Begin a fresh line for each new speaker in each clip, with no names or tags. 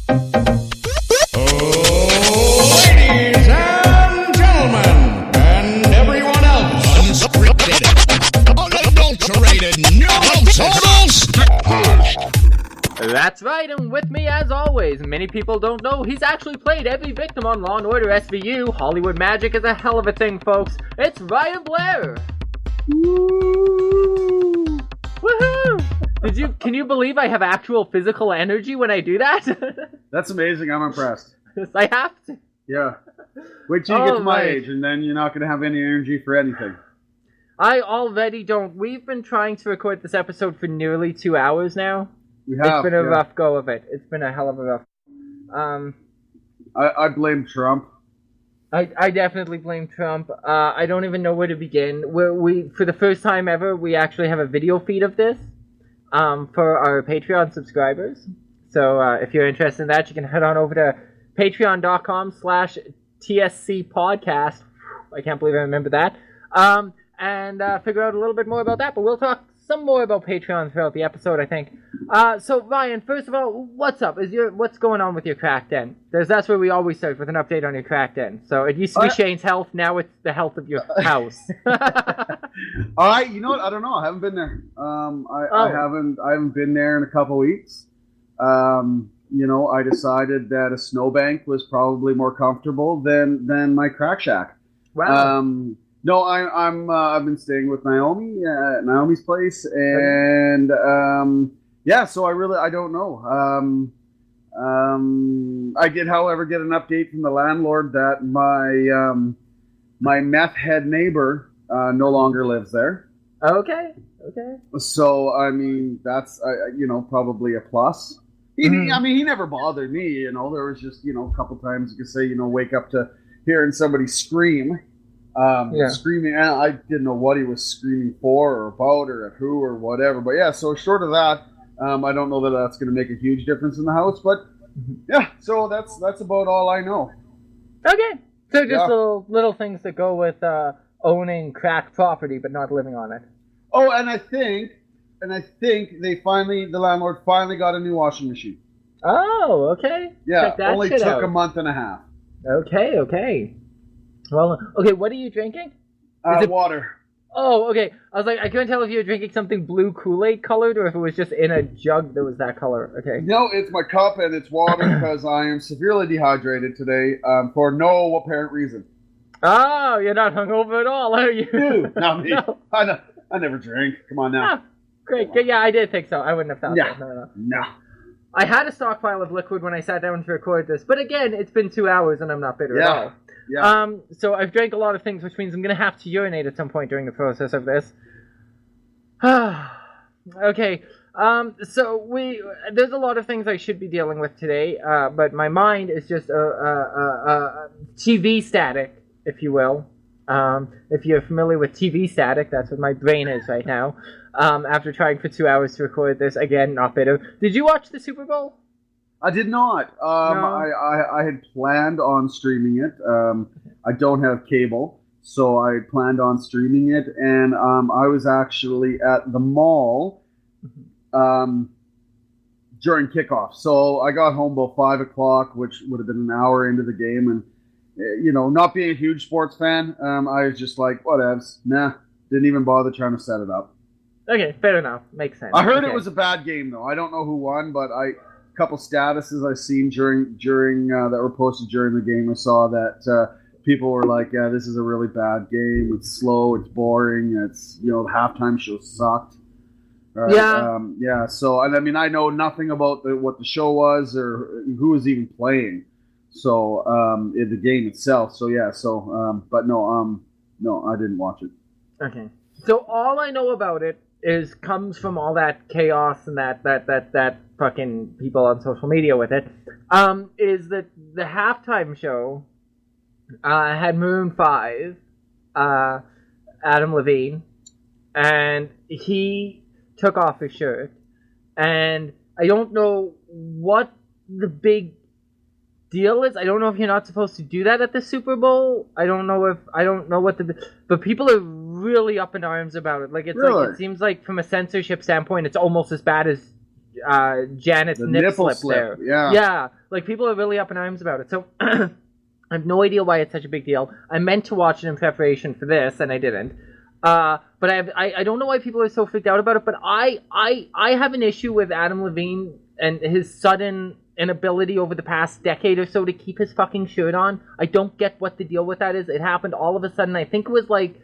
Ladies and gentlemen, and everyone else, unadulterated, no totals.
That's right, and with me as always, many people don't know he's actually played every victim on Law & Order SVU. Hollywood magic is a hell of a thing, folks. It's Ryan Blair. Woo! Woohoo! Can you believe I have actual physical energy when I do that?
That's amazing. I'm impressed.
Yes, I have to.
Yeah. Wait till you get to my age, and then you're not going to have any energy for anything.
I already don't. We've been trying to record this episode for nearly 2 hours now.
We have.
It's been a rough go of it. It's been a hell of a rough.
I blame Trump.
I definitely blame Trump. I don't even know where to begin. We for the first time ever, we actually have a video feed of this for our Patreon subscribers. So if you're interested in that, you can head on over to patreon.com/TSC podcast. I can't believe I remember that. And figure out a little bit more about that. But we'll talk some more about Patreon throughout the episode, I think. So Ryan, first of all, what's up? What's going on with your crack den? That's where we always start with an update on your crack den. So it used to be Shane's health, now it's the health of your house.
You know what? I don't know. I haven't been there. I haven't been there in a couple weeks. I decided that a snowbank was probably more comfortable than my crack shack.
Wow.
No, I've been staying with Naomi at Naomi's place, and so I don't know. I did, however, get an update from the landlord that my meth head neighbor no longer lives there.
Okay.
So I mean that's probably a plus. He never bothered me. There was just a couple times you could say wake up to hearing somebody scream. Screaming. I didn't know what he was screaming for or about or at who or whatever. But yeah, so short of that, I don't know that that's going to make a huge difference in the house. But yeah, so that's about all I know.
Okay, so just little things that go with owning crack property but not living on it.
Oh, and I think the landlord finally got a new washing machine.
Oh, okay.
Yeah, only took a month and a half.
Okay. Well, okay, what are you drinking?
Water.
Oh, okay. I was like, I couldn't tell if you were drinking something blue Kool-Aid colored or if it was just in a jug that was that color. Okay.
No, it's my cup and it's water because I am severely dehydrated today for no apparent reason.
Oh, you're not hungover at all, are you?
Dude, not me. No. I never drink. Come on now.
Ah, great. Yeah, I did think so. I wouldn't have thought that.
No.
I had a stockpile of liquid when I sat down to record this, but again, it's been 2 hours and I'm not bitter at all.
Yeah.
So I've drank a lot of things, which means I'm going to have to urinate at some point during the process of this. Okay. So there's a lot of things I should be dealing with today, but my mind is just TV static, if you will. If you're familiar with TV static, that's what my brain is right now. After trying for 2 hours to record this, again, not bitter. Did you watch the Super Bowl?
I did not.
No.
I had planned on streaming it. I don't have cable, so I planned on streaming it, and I was actually at the mall during kickoff. So I got home about 5 o'clock, which would have been an hour into the game, and not being a huge sports fan, I was just like, whatevs. Nah, didn't even bother trying to set it up.
Okay, fair enough. Makes sense.
I heard it was a bad game, though. I don't know who won, but couple statuses I've seen during that were posted during the game. I saw that people were like, "Yeah, this is a really bad game. It's slow. It's boring. It's the halftime show sucked." Right?
Yeah.
So, and I mean, I know nothing about what the show was or who was even playing. So, the game itself. So yeah. So, but no, I didn't watch it.
Okay. So all I know about it comes from all that chaos and that fucking people on social media with it, is that the halftime show had Maroon 5, Adam Levine, and he took off his shirt, and I don't know what the big deal is. I don't know if you're not supposed to do that at the Super Bowl. I don't know but people are really up in arms about it. Like, it's really? Like, it seems like from a censorship standpoint, it's almost as bad as Janet's
The
nip
nipple
slip there.
Yeah.
Yeah, like people are really up in arms about it. So I have no idea why it's such a big deal. I meant to watch it in preparation for this, and I didn't. But I don't know why people are so freaked out about it. But I have an issue with Adam Levine and his sudden inability over the past decade or so to keep his fucking shirt on. I don't get what the deal with that is. It happened all of a sudden. I think it was what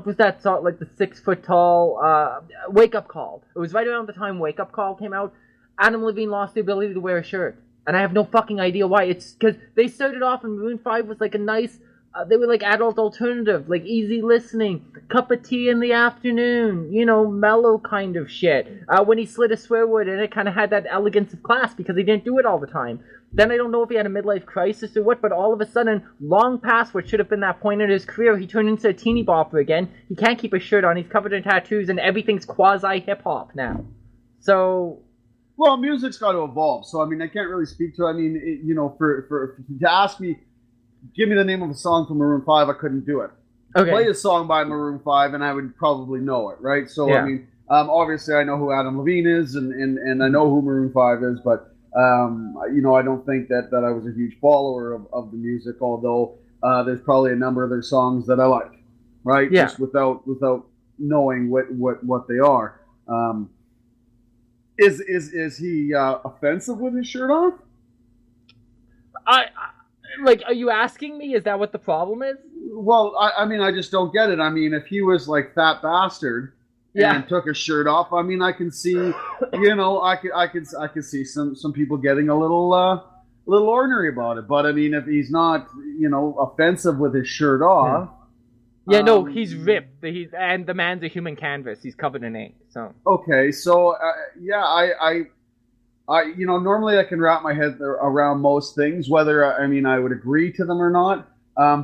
was that song? Like the 6 foot tall Wake Up Call. It was right around the time Wake Up Call came out. Adam Levine lost the ability to wear a shirt, and I have no fucking idea why. It's because they started off and Maroon 5 was like a nice. They were like adult alternative, like easy listening, cup of tea in the afternoon, mellow kind of shit. When he slid a swear word in, it kind of had that elegance of class because he didn't do it all the time. Then I don't know if he had a midlife crisis or what, but all of a sudden, long past what should have been that point in his career, he turned into a teeny bopper again. He can't keep his shirt on, he's covered in tattoos, and everything's quasi-hip-hop now. So...
Well, music's got to evolve, so, I mean, I can't really speak to it. I mean, to ask me, give me the name of a song from Maroon 5, I couldn't do it.
Okay.
Play a song by Maroon 5 and I would probably know it, right? So,
yeah.
I mean, obviously I know who Adam Levine is and I know who Maroon 5 is, but, I don't think that I was a huge follower of the music, although there's probably a number of their songs that I like, right?
Yeah.
Just without knowing what they are. Is he offensive with his shirt off?
Are you asking me? Is that what the problem is?
Well, I mean, I just don't get it. I mean, if he was like fat bastard and took his shirt off, I mean, I can see, I could see some people getting a little ornery about it. But I mean, if he's not, offensive with his shirt off.
Yeah, no, he's ripped. And the man's a human canvas. He's covered in ink. So
okay, so I normally I can wrap my head around most things, whether, I would agree to them or not.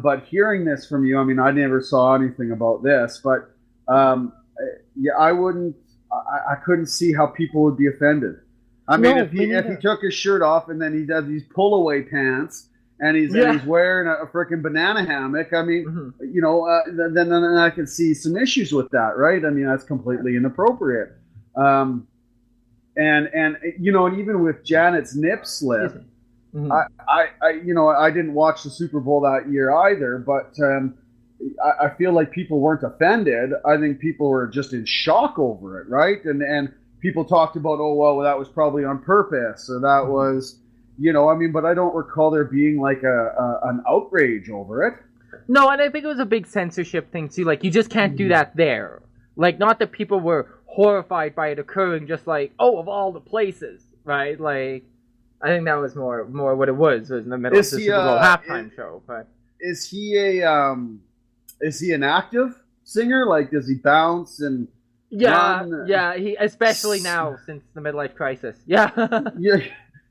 But hearing this from you, I mean, I never saw anything about this, but I couldn't see how people would be offended. I mean, if he took his shirt off and then he does these pull-away pants and he's wearing a freaking banana hammock, I mean, then I can see some issues with that, right? I mean, that's completely inappropriate. And even with Janet's nip slip, I didn't watch the Super Bowl that year either, but I feel like people weren't offended. I think people were just in shock over it, right? And people talked about, oh, well, that was probably on purpose, or that was, but I don't recall there being like an outrage over it.
No, and I think it was a big censorship thing too. Like, you just can't do that there. Like, not that people were horrified by it occurring, just like, oh, of all the places, right? Like, I think that was more what it was in the middle of the Super Bowl halftime show. But
is he an active singer? Like, does he bounce and run?
Yeah, he especially now since the midlife crisis. Yeah.
Yeah.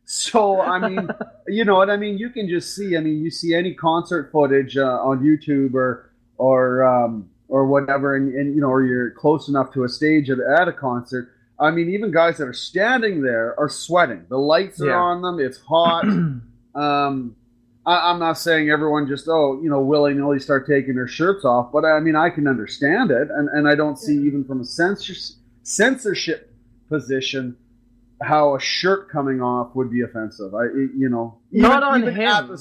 So, I mean, you know what I mean? You can just see, you see any concert footage on YouTube or whatever, and or you're close enough to a stage at a concert. I mean, even guys that are standing there are sweating. The lights are on them. It's hot. I'm not saying everyone just, willy-nilly start taking their shirts off, but I mean, I can understand it, and I don't see, even from a censorship position, how a shirt coming off would be offensive.
Not on
even
him.
At the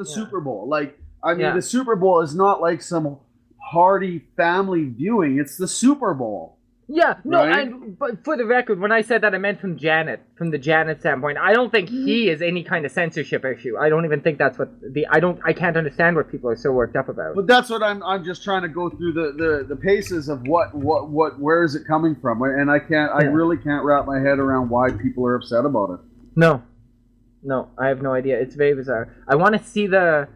Super Bowl. Like, I mean, the Super Bowl is not like some hearty family viewing. It's the Super Bowl.
Yeah, no,
right?
But for the record, when I said that, I meant from the Janet standpoint. I don't think he is any kind of censorship issue. I don't even think that's what I can't understand what people are so worked up about.
But that's what I'm just trying to go through the paces of where is it coming from, and I really can't wrap my head around why people are upset about it.
No, I have no idea. It's very bizarre. I want to see the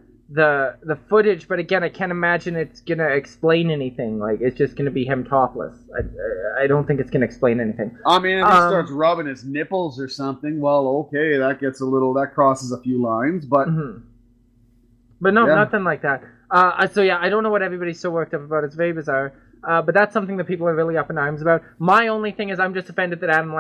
footage, but again, I can't imagine it's gonna explain anything. Like, it's just gonna be him topless. I don't think it's gonna explain anything.
I mean, if he starts rubbing his nipples or something, well, okay, that crosses a few lines, but
but no, nothing like that. So yeah, I don't know what everybody's so worked up about. It's very bizarre. But that's something that people are really up in arms about. My only thing is, I'm just offended that Adam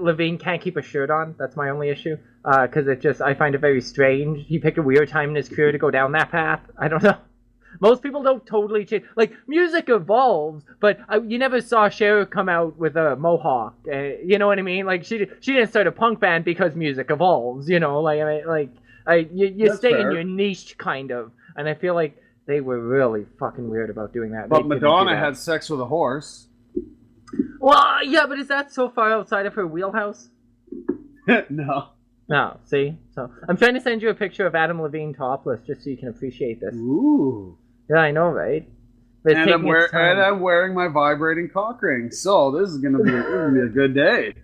Levine can't keep a shirt on. That's my only issue. Because I find it very strange. He picked a weird time in his career to go down that path. I don't know. Most people don't totally change. Like, music evolves, but you never saw Cher come out with a mohawk. You know what I mean? Like, she didn't start a punk band because music evolves. You know, like you stay
fair.
in your niche kind of. And I feel like they were really fucking weird about doing that.
But
They didn't
Madonna
do that.
had sex with a horse.
Well, yeah, but is that so far outside of her wheelhouse?
No.
No, see? So I'm trying to send you a picture of Adam Levine topless just so you can appreciate this.
Ooh.
Yeah, I know, right? But it's
And
taking its time.
I'm wearing my vibrating cock ring. So this is gonna be a good day.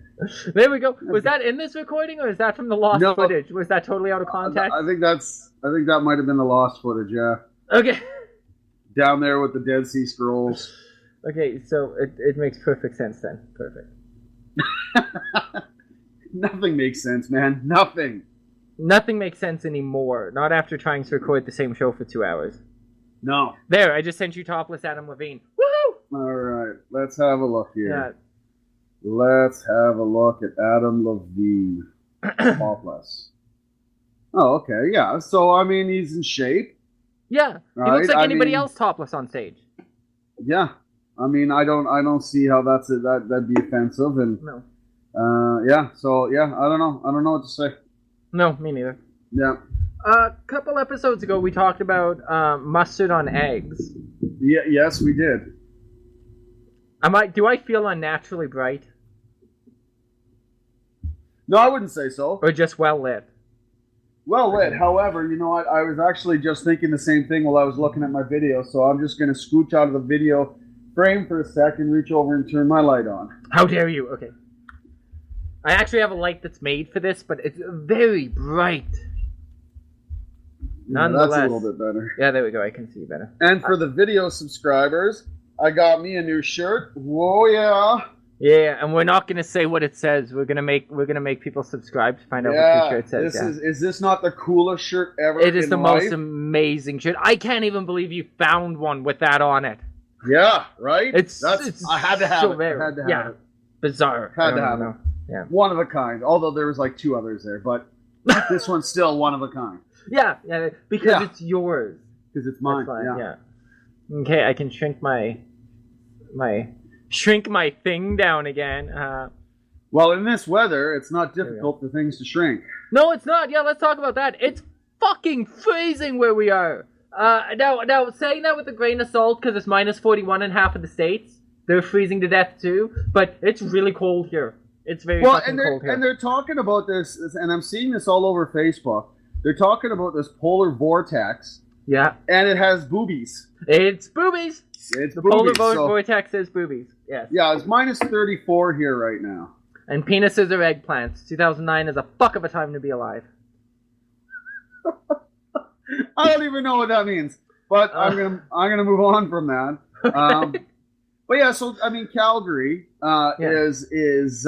There we go. Was that in this recording or is that from the lost
No.
footage? Was that totally out of context?
I think that might have been the lost footage, yeah.
Okay.
Down there with the Dead Sea Scrolls.
Okay, so it makes perfect sense then. Perfect.
Nothing makes sense, man. Nothing.
Nothing makes sense anymore. Not after trying to record the same show for 2 hours.
No.
There, I just sent you topless Adam Levine. Woohoo!
All right, let's have a look here.
Yeah.
Let's have a look at Adam Levine. Topless. Oh, okay, yeah. So, I mean, he's in shape.
Yeah. He
Right,
looks like
I
anybody
mean-
else topless on stage.
Yeah. I mean, I don't see how that'd be offensive, and
No.
yeah. So yeah, I don't know what to say.
No, me neither.
Yeah.
A couple episodes ago, we talked about mustard on eggs.
Yeah. Yes, we did.
Do I feel unnaturally bright
No, I wouldn't say so.
or just well lit?
Well lit. However, you know what? I was actually just thinking the same thing while I was looking at my video. So I'm just gonna scooch out of the video frame for a second, reach over and turn my light on.
How dare you? Okay. I actually have a light that's made for this, but it's very bright. Nonetheless.
That's a little bit better.
Yeah, there we go. I can see better.
And for the video subscribers, I got me a new shirt. Whoa, yeah.
Yeah, and we're not gonna say what it says. We're gonna make people subscribe to find out what the shirt says.
Is this not the coolest shirt ever?
It is
in
the
life?
most amazing shirt. I can't even believe you found one with that on it.
Yeah, right.
It's
I had to have
so
it.
rare.
I had to have
Yeah,
it.
bizarre.
Had
I
to
don't
have
know.
it.
Yeah.
One of a kind. Although there was like 2 others there, but this one's still one of a kind
Yeah, because
Yeah.
it's yours.
because it's mine.
That's fine,
Yeah.
yeah. Okay, I can shrink my thing down again.
Well, in this weather, it's not
we go.
difficult for things to shrink.
No, it's not. Yeah, let's talk about that. It's fucking freezing where we are. Now, saying that with a grain of salt, because it's minus 41 in half of the states. They're freezing to death too, but it's really cold here. It's very fucking cold here.
and they're talking about this, and I'm seeing this all over Facebook. They're talking about this polar vortex,
Yeah,
and it has boobies.
it's boobies.
It's
The
boobies.
polar
so-
vortex is boobies. Yes.
yeah, it's minus 34 here right now.
And penises are eggplants. 2009 is a fuck of a time to be alive.
I don't even know what that means, but I'm gonna move on from that. But yeah, so I mean, Calgary is it's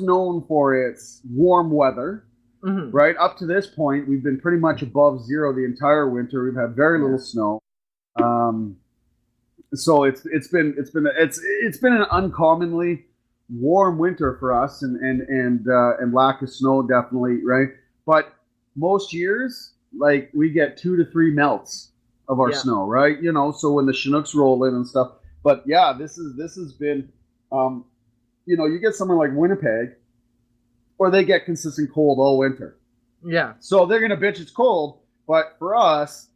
known for its warm weather,
Mhm.
right? Up to this point, we've been pretty much above zero the entire winter. We've had very little snow, so it's been an uncommonly warm winter for us, and lack of snow definitely, right? But most years, like, we get 2 to 3 melts of our snow, right? You know, so when the Chinooks roll in and stuff. But yeah, this has been, you get somewhere like Winnipeg, or they get consistent cold all winter.
Yeah.
So they're gonna bitch it's cold, but for us,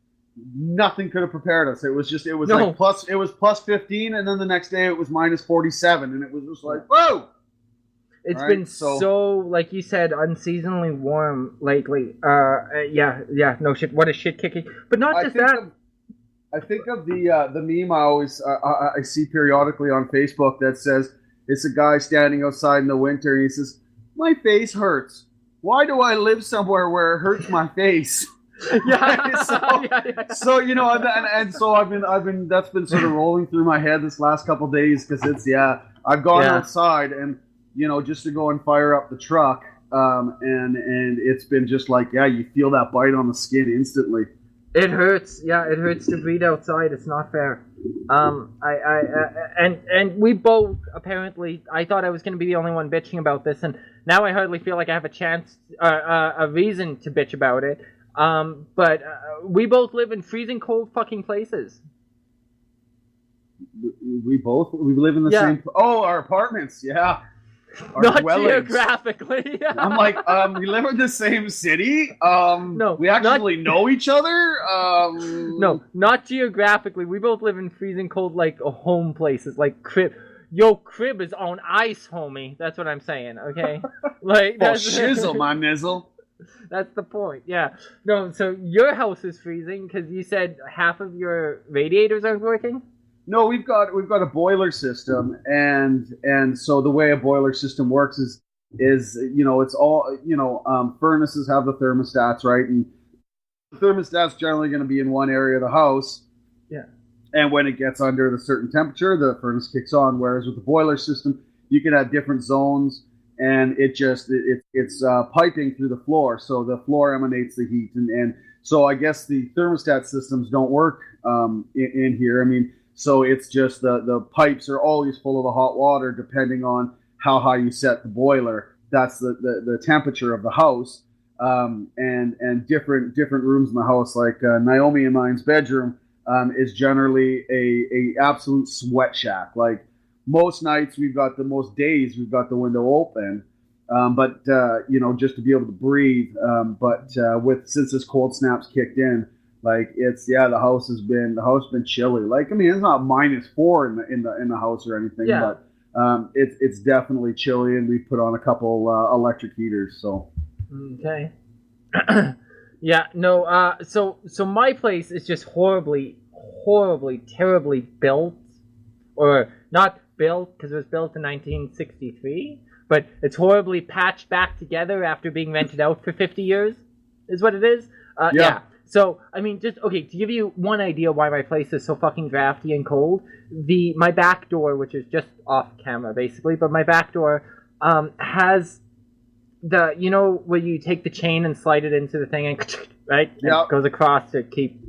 nothing could have prepared us. It was like plus 15, and then the next day it was minus 47, and it was just like, whoa!
It's
Right,
been
so-
so, like you said, unseasonably warm lately. Yeah, no shit. What a shit kicking. But not just that.
I think of the meme I always I see periodically on Facebook that says it's a guy standing outside in the winter and he says, "My face hurts. Why do I live somewhere where it hurts my face?"
Yeah.
so,
yeah.
so and so I've been that's been sort of rolling through my head this last couple of days because I've gone outside and just to go and fire up the truck and it's been just like you feel that bite on the skin instantly.
It hurts. Yeah, it hurts to breathe outside. It's not fair. And we both apparently. I thought I was going to be the only one bitching about this, and now I hardly feel like I have a chance, a reason to bitch about it. But we both live in freezing cold fucking places.
We live in the same. Oh, our apartments, yeah. Our
Not
dwellings.
geographically.
I'm like, we live in the same city.
No,
we actually know each other.
No, not geographically. We both live in freezing cold, like home places, like crib. Yo, crib is on ice, homie. That's what I'm saying. Okay, like
that's shizzle, my nizzle.
That's the point. Yeah. No, so your house is freezing because you said half of your radiators aren't working.
No, we've got a boiler system, and so the way a boiler system works is it's all furnaces have the thermostats, right, and the thermostat's generally going to be in one area of the house.
Yeah.
And when it gets under the certain temperature, the furnace kicks on. Whereas with the boiler system, you can have different zones, and it's piping through the floor, so the floor emanates the heat, and so I guess the thermostat systems don't work in here. I mean. So it's just the pipes are always full of the hot water, depending on how high you set the boiler. That's the temperature of the house, and different rooms in the house. Like Naomi and mine's bedroom is generally a absolute sweat shack. Like most nights, most days we've got the window open, but just to be able to breathe. But since this cold snap's kicked in. Like the house has been chilly. Like I mean, it's not -4 in the house or anything, but it's definitely chilly, and we put on a couple electric heaters. So
okay, yeah, no. So my place is just horribly, terribly built, or not built because it was built in 1963, but it's horribly patched back together after being rented out for 50 years, is what it is. Yeah. So, I mean, to give you one idea why my place is so fucking drafty and cold, my back door, which is just off camera, basically, but my back door has where you take the chain and slide it into the thing and, right?
Yeah.
It goes across to keep,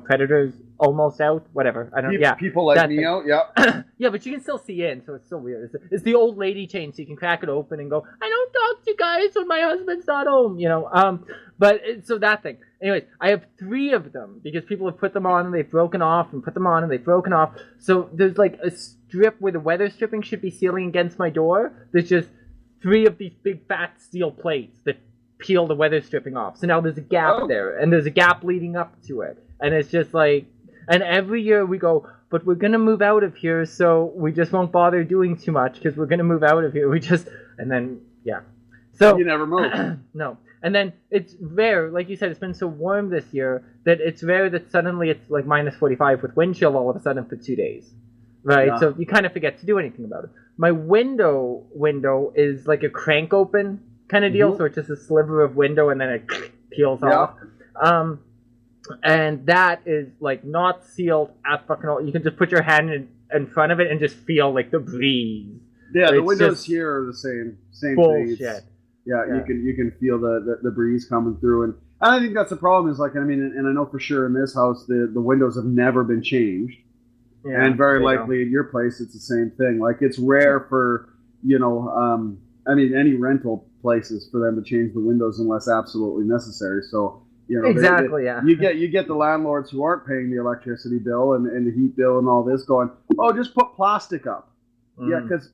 predators almost out, whatever. I don't. Yeah.
People like me out. Yeah.
Yeah, but you can still see in, so it's so weird. It's the old lady chain, so you can crack it open and go, I don't talk to you guys when my husband's not home. So that thing. Anyways, I have 3 of them because people have put them on and they've broken off, and put them on and they've broken off. So there's like a strip where the weather stripping should be sealing against my door. There's just 3 of these big fat steel plates that peel the weather stripping off. So now there's a gap there, and there's a gap leading up to it. And it's just like, and every year we go, but we're going to move out of here, so we just won't bother doing too much because we're going to move out of here. And then, yeah. So
you never move.
No. And then it's rare, like you said, it's been so warm this year that it's rare that suddenly it's like -45 with wind chill all of a sudden for 2 days. Right? Yeah. So you kind of forget to do anything about it. My window is like a crank open kind of deal, so it's just a sliver of window and then it peels off. And that is like not sealed at fucking all. You can just put your hand in front of it and just feel like the breeze.
Yeah, the windows here are the same
bullshit.
Thing. Yeah, you can feel the breeze coming through, and I think that's the problem. Is like, I mean, and I know for sure in this house the windows have never been changed, and very likely in your place it's the same thing. Like it's rare for any rental places for them to change the windows unless absolutely necessary. So
exactly,
you get the landlords who aren't paying the electricity bill and the heat bill and all this going, oh, just put plastic up, because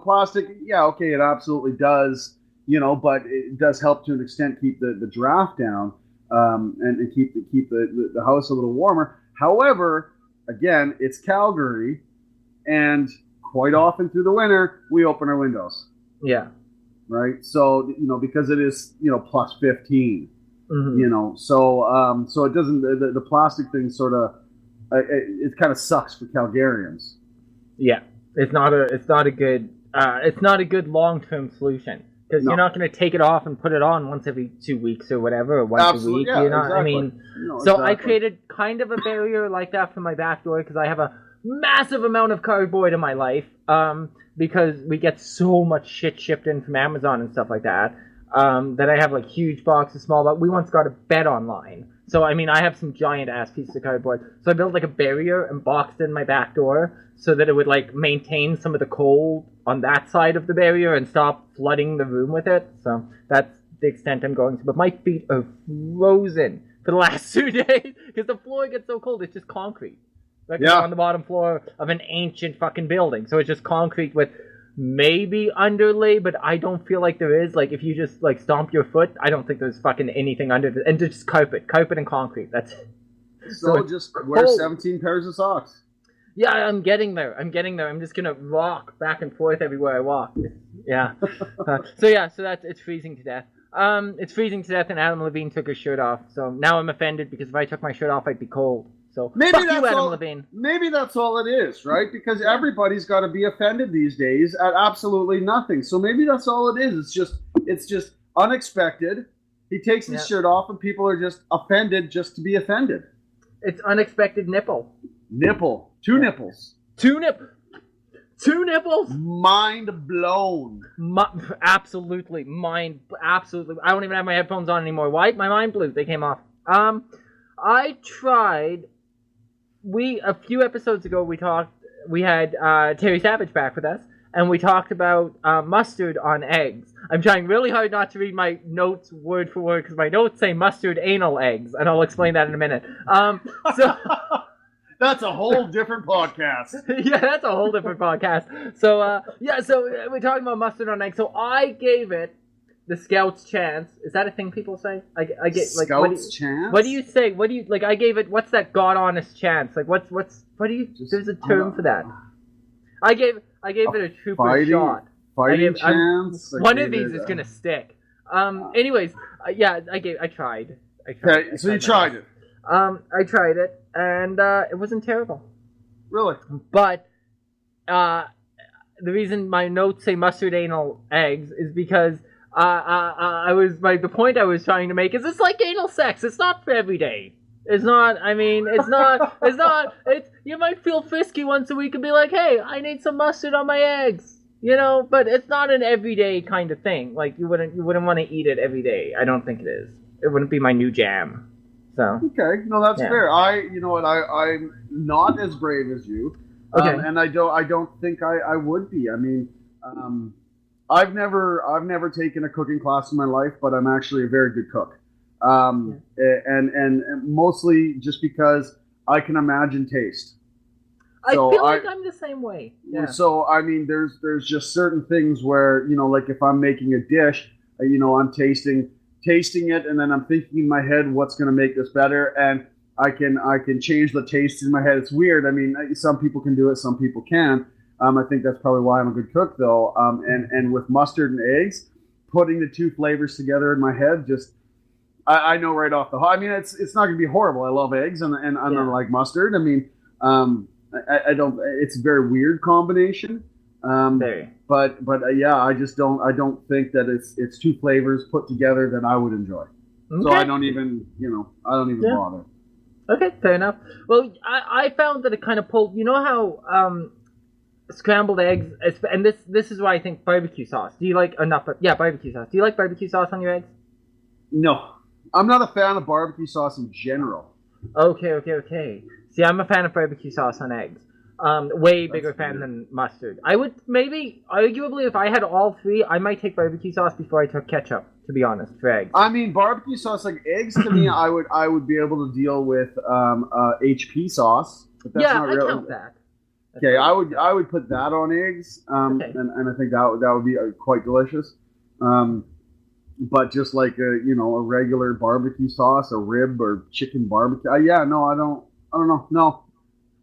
plastic, okay, it absolutely does. But it does help to an extent keep the draft down and keep the house a little warmer. However, again, it's Calgary, and quite often through the winter we open our windows.
Yeah.
Right. So because it is plus 15. So it doesn't the plastic thing sort of it kind of sucks for Calgarians.
Yeah, it's not a good long-term solution. Because you're not going to take it off and put it on once every 2 weeks or whatever, or once a week.
Yeah,
exactly. I mean,
exactly.
I created kind of a barrier like that for my back door because I have a massive amount of cardboard in my life. Because we get so much shit shipped in from Amazon and stuff like that. That I have like huge boxes, small box. We once got a bed online. So, I mean, I have some giant ass pieces of cardboard. So I built like a barrier and boxed in my back door so that it would like maintain some of the cold on that side of the barrier and stop flooding the room with it. So that's the extent I'm going to, but my feet are frozen for the last 2 days because the floor gets so cold. It's just concrete. Like
Yeah.
on the bottom floor of an ancient fucking building. So it's just concrete with maybe underlay, but I don't feel like there is. Like, if you just, like, stomp your foot, I don't think there's fucking anything under it. And just carpet and concrete. That's it.
So just wear
cold.
17 pairs of socks.
Yeah, I'm getting there. I'm just gonna rock back and forth everywhere I walk. Yeah. So that's it's freezing to death. It's freezing to death, and Adam Levine took his shirt off. So now I'm offended because if I took my shirt off, I'd be cold. So
Maybe
fuck
that's
you, Adam
all.
Levine.
Maybe that's all it is, right? Because everybody's got to be offended these days at absolutely nothing. So maybe that's all it is. It's just unexpected. He takes his shirt off, and people are just offended just to be offended.
It's unexpected nipple.
Nipple. Two nipples.
Two nipples.
Mind blown.
Absolutely. Absolutely. I don't even have my headphones on anymore. Why? My mind blew. They came off. I tried. A few episodes ago, we had Terry Savage back with us, and we talked about mustard on eggs. I'm trying really hard not to read my notes word for word, because my notes say mustard anal eggs, and I'll explain that in a minute. So...
That's a whole different podcast.
Yeah, that's a whole different podcast. So, we're talking about mustard on eggs. So I gave it the Scout's chance. Is that a thing people say? I get like
Scout's chance.
What do you say? What do you like? I gave it. What's that God honest chance? Like what do you? There's a term for that. I gave it a trooper shot.
Fighting chance.
One of these is gonna stick. Anyways, I tried.
Okay, so you tried it.
I tried it, and it wasn't terrible.
Really?
But the reason my notes say mustard anal eggs is because the point I was trying to make is it's like anal sex. It's not for every day. It's not. I mean, it's not. You might feel frisky once a week and be like, hey, I need some mustard on my eggs. You know, but it's not an everyday kind of thing. Like you wouldn't want to eat it every day. I don't think it is. It wouldn't be my new jam. So.
Okay, no, that's fair. You know what? I'm not as brave as you, and I don't think I would be. I mean, I've never taken a cooking class in my life, but I'm actually a very good cook, and mostly just because I can imagine taste.
I feel like I'm the same way. Yeah.
So I mean, there's just certain things where, you know, like if I'm making a dish, you know, I'm tasting it, and then I'm thinking in my head what's going to make this better, and I can change the taste in my head. It's weird. I mean, some people can do it, some people can. I think that's probably why I'm a good cook, though. And with mustard and eggs, putting the two flavors together in my head, just I know right off the hop. I mean, it's not going to be horrible. I love eggs, and I like mustard. I mean, I don't. It's a very weird combination. But I just don't think that it's two flavors put together that I would enjoy. Okay. So I don't even bother.
Okay, fair enough. Well, I found that it kind of pulled. You know how scrambled eggs, and this is why I think barbecue sauce. Do you like barbecue sauce? Do you like barbecue sauce on your eggs?
No, I'm not a fan of barbecue sauce in general.
Okay. See, I'm a fan of barbecue sauce on eggs. Way bigger fan than mustard. I would arguably, if I had all three, I might take barbecue sauce before I took ketchup, to be honest, for eggs.
I mean, barbecue sauce, like eggs, to me, I would be able to deal with HP sauce. But that's not
I count that.
Okay, I would put that on eggs, and I think that would be quite delicious. But just like a regular barbecue sauce, a rib or chicken barbecue, I don't know, no.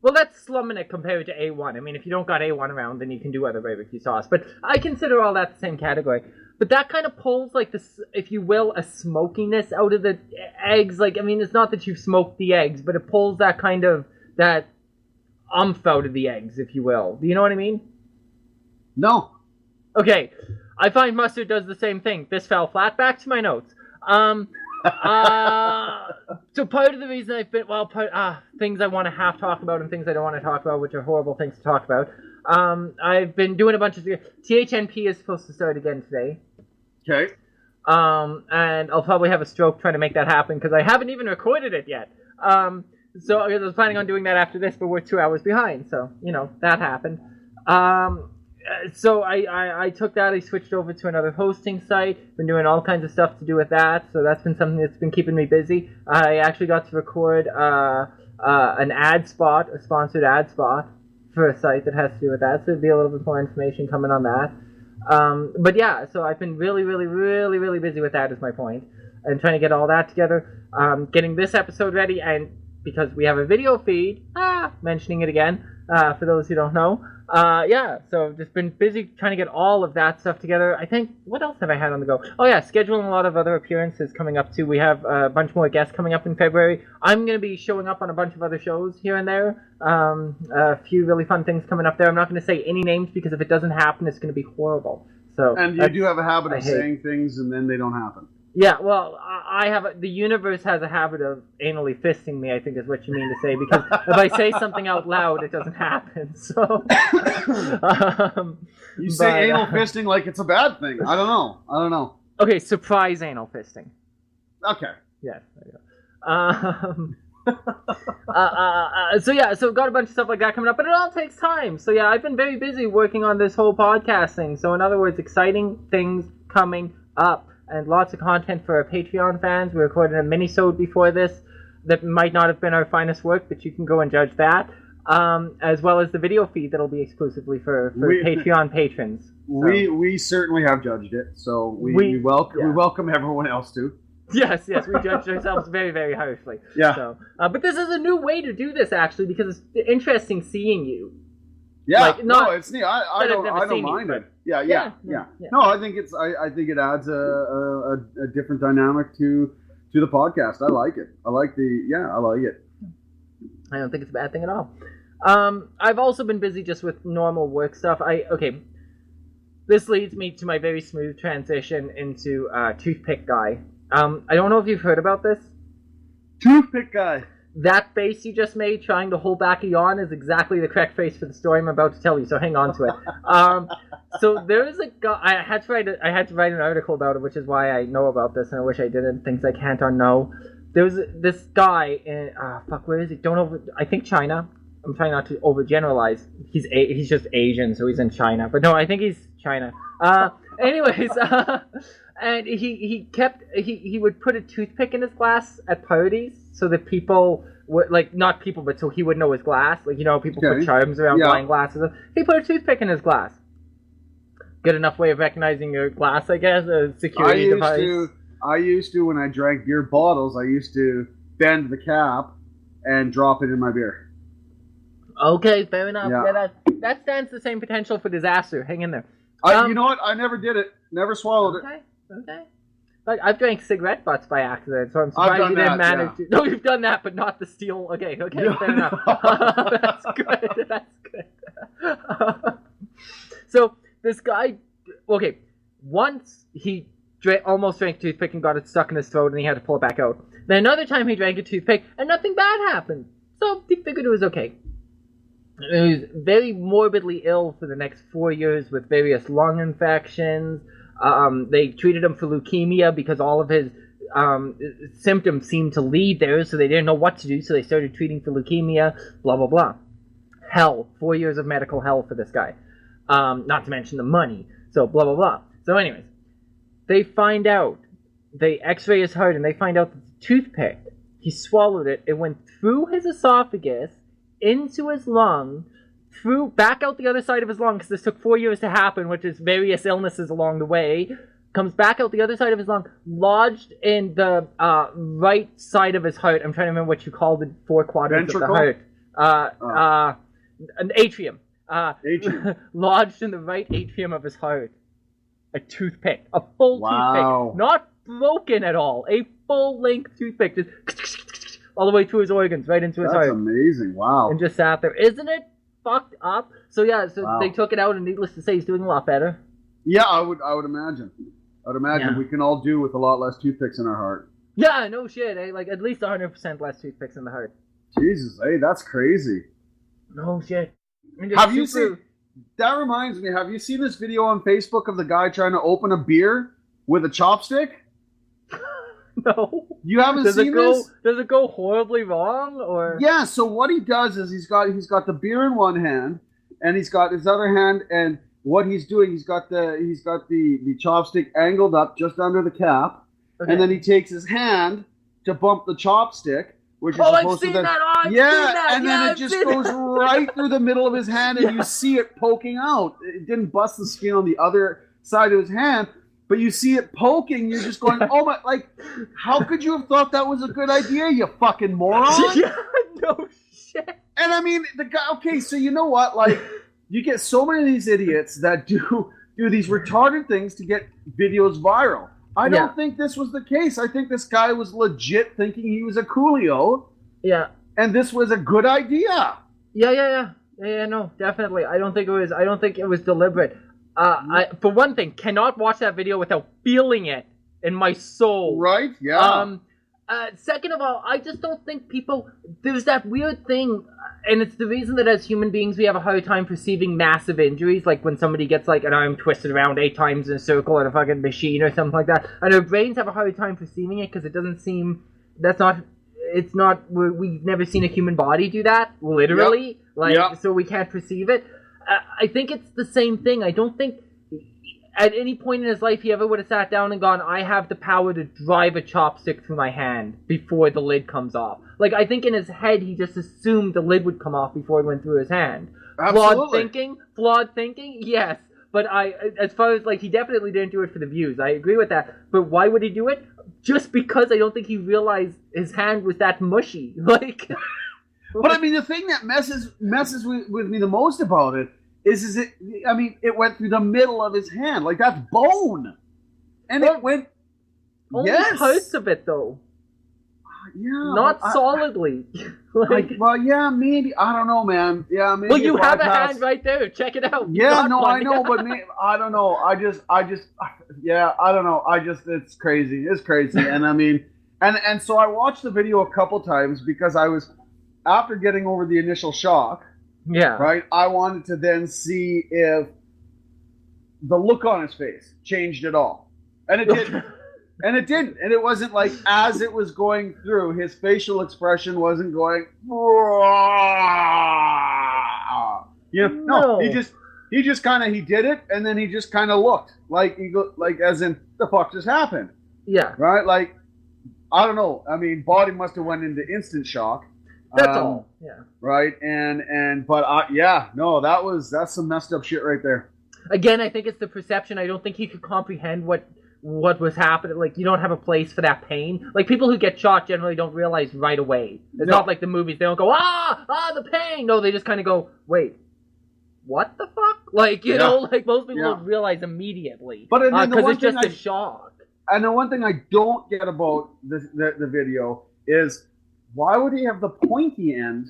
Well, that's slumming it compared to A1. I mean, if you don't got A1 around, then you can do other barbecue sauce. But I consider all that the same category. But that kind of pulls, like, this, if you will, a smokiness out of the eggs. Like, I mean, it's not that you've smoked the eggs, but it pulls that kind of, that umph out of the eggs, if you will. Do you know what I mean?
No.
Okay. I find mustard does the same thing. This fell flat. Back to my notes. So part of the reason I've been, things I want to talk about and things I don't want to talk about, which are horrible things to talk about. I've been doing a bunch of, THNP is supposed to start again today.
Okay.
And I'll probably have a stroke trying to make that happen because I haven't even recorded it yet. So I was planning on doing that after this, but we're 2 hours behind. So, that happened. So I took that. I switched over to another hosting site. Been doing all kinds of stuff to do with that. So that's been something that's been keeping me busy. I actually got to record an ad spot, a sponsored ad spot for a site that has to do with that. So there'll be a little bit more information coming on that. But yeah, so I've been really, really, really, really busy with that is my point. And trying to get all that together. Getting this episode ready. And because we have a video feed, mentioning it again, for those who don't know. So just been busy trying to get all of that stuff together. I think, what else have I had on the go? Oh yeah, scheduling a lot of other appearances coming up too. We have a bunch more guests coming up in February. I'm going to be showing up on a bunch of other shows here and there. A few really fun things coming up there. I'm not going to say any names because if it doesn't happen, it's going to be horrible. So,
and you do have a habit of saying things and then they don't happen.
Yeah, well, the universe has a habit of anally fisting me, I think is what you mean to say, because if I say something out loud, it doesn't happen, so...
you say anal fisting like it's a bad thing. I don't know.
Okay, surprise anal fisting.
Okay.
Yes, there you go. So got a bunch of stuff like that coming up, but it all takes time. So yeah, I've been very busy working on this whole podcast thing. So in other words, exciting things coming up. And lots of content for our Patreon fans. We recorded a mini-sode before this that might not have been our finest work, but you can go and judge that. As well as the video feed that'll be exclusively for Patreon patrons. So.
We certainly have judged it, so we welcome everyone else too.
Yes, we judged ourselves very, very harshly.
Yeah.
So, but this is a new way to do this, actually, because it's interesting seeing you.
Yeah, it's neat. I don't mind it. Yeah. No, I think it adds a different dynamic to the podcast. I like it. I like it.
I don't think it's a bad thing at all. I've also been busy just with normal work stuff. This leads me to my very smooth transition into Toothpick Guy. I don't know if you've heard about this.
Toothpick Guy.
That face you just made, trying to hold back a yawn, is exactly the correct face for the story I'm about to tell you. So hang on to it. So there is a guy. I had to write an article about it, which is why I know about this, and I wish I didn't. Things I can't unknow. There was this guy in where is he? I think China. I'm trying not to overgeneralize. He's just Asian, so he's in China. But no, I think he's China. Anyways, and he would put a toothpick in his glass at parties so that people would, not people, but so he would know his glass. People put charms around wine glasses. He put a toothpick in his glass. Good enough way of recognizing your glass, I guess, a security device.
I used to, when I drank beer bottles, I used to bend the cap and drop it in my beer.
Okay, fair enough. Yeah, that stands the same potential for disaster. Hang in there.
You know what? I never did it. Never swallowed it.
Okay. I've drank cigarette butts by accident, so I'm surprised you didn't manage to. No, you've done that, but not the steel. Okay, fair enough. That's good. So this guy, once he almost drank toothpick and got it stuck in his throat, and he had to pull it back out. Then another time he drank a toothpick, and nothing bad happened. So he figured it was okay. He was very morbidly ill for the next 4 years with various lung infections. They treated him for leukemia because all of his symptoms seemed to lead there, so they didn't know what to do, so they started treating for leukemia, blah, blah, blah. Hell. 4 years of medical hell for this guy. Not to mention the money. So, blah, blah, blah. So anyways, they x-ray his heart, and they find out that the toothpick, he swallowed it, it went through his esophagus, into his lung, back out the other side of his lung, because this took 4 years to happen, which is various illnesses along the way, comes back out the other side of his lung, lodged in the right side of his heart. I'm trying to remember what you call the four quadrants of the heart. An atrium. Atrium. Lodged in the right atrium of his heart. A toothpick. A full toothpick. Not broken at all. A full-length toothpick. Just all the way through his organs, right into his heart.
That's amazing. Wow.
And just sat there. Isn't it fucked up? So yeah, they took it out, and needless to say, he's doing a lot better.
Yeah, I would imagine. We can all do with a lot less toothpicks in our heart.
Yeah, no shit. At least 100% less toothpicks in the heart.
Jesus, that's crazy.
No shit.
Have you seen? That reminds me. Have you seen this video on Facebook of the guy trying to open a beer with a chopstick?
No.
You haven't seen this?
Does it go horribly wrong, or?
Yeah. So what he does is he's got the beer in one hand, and he's got his other hand, and what he's doing, he's got the chopstick angled up just under the cap, and then he takes his hand to bump the chopstick, which is supposed to then, then it just goes right through the middle of his hand, and you see it poking out. It didn't bust the skin on the other side of his hand, but you see it poking. You're just going, oh my! Like, how could you have thought that was a good idea, you fucking moron?
Yeah, no shit.
And I mean, the guy. Okay, so you know what? Like, you get so many of these idiots that do these retarded things to get videos viral. I don't think this was the case. I think this guy was legit thinking he was a coolio.
Yeah.
And this was a good idea.
Yeah, no, definitely. I don't think it was deliberate. I, for one thing, cannot watch that video without feeling it in my soul.
Right? Yeah.
Second of all, I just don't think there's that weird thing, and it's the reason that as human beings we have a hard time perceiving massive injuries, like when somebody gets like an arm twisted around 8 times in a circle at a fucking machine or something like that, and our brains have a hard time perceiving it because it doesn't seem, we've never seen a human body do that, literally, so we can't perceive it. I think it's the same thing. I don't think at any point in his life he ever would have sat down and gone, I have the power to drive a chopstick through my hand before the lid comes off. Like, I think in his head he just assumed the lid would come off before it went through his hand.
Absolutely.
Flawed thinking, yes. But as far as, like, he definitely didn't do it for the views. I agree with that. But why would he do it? Just because I don't think he realized his hand was that mushy. Like...
But I mean, the thing that messes with me the most about it is it went through the middle of his hand. Like, that's bone. And it went...
Only parts of it, though.
Yeah.
Not solidly.
yeah, maybe. I don't know, man. Yeah, maybe.
Well, you have a hand right there. Check it out.
Yeah, no, I know, but I don't know. I don't know. It's crazy. It's crazy. And I mean, and so I watched the video a couple times because I was... After getting over the initial shock, right, I wanted to then see if the look on his face changed at all. And it didn't. And it didn't. And it wasn't like as it was going through, his facial expression wasn't going, no, he just kind of, he did it, and then he just kind of looked like as in, the fuck just happened?
Yeah.
Right? Like, I don't know. I mean, body must have went into instant shock.
That's all. Yeah.
Right. That's some messed up shit right there.
Again, I think it's the perception. I don't think he could comprehend what was happening. Like, you don't have a place for that pain. Like, people who get shot generally don't realize right away. It's not like the movies. They don't go, the pain. No, they just kind of go, wait, what the fuck? Like, you know, like most people don't realize immediately.
But
because it's just a shock.
And the one thing I don't get about the video is, why would he have the pointy end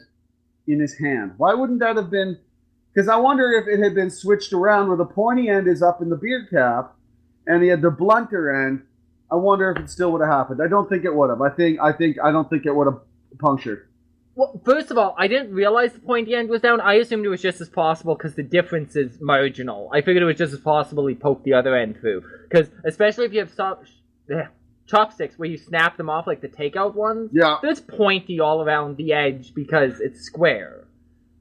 in his hand? Why wouldn't that have been... Because I wonder if it had been switched around where the pointy end is up in the beard cap and he had the blunter end. I wonder if it still would have happened. I don't think it would have. I don't think it would have punctured.
Well, first of all, I didn't realize the pointy end was down. I assumed it was just as possible because the difference is marginal. I figured it was just as possible he poked the other end through. Because especially if you have chopsticks where you snap them off like the takeout ones, it's pointy all around the edge because it's square,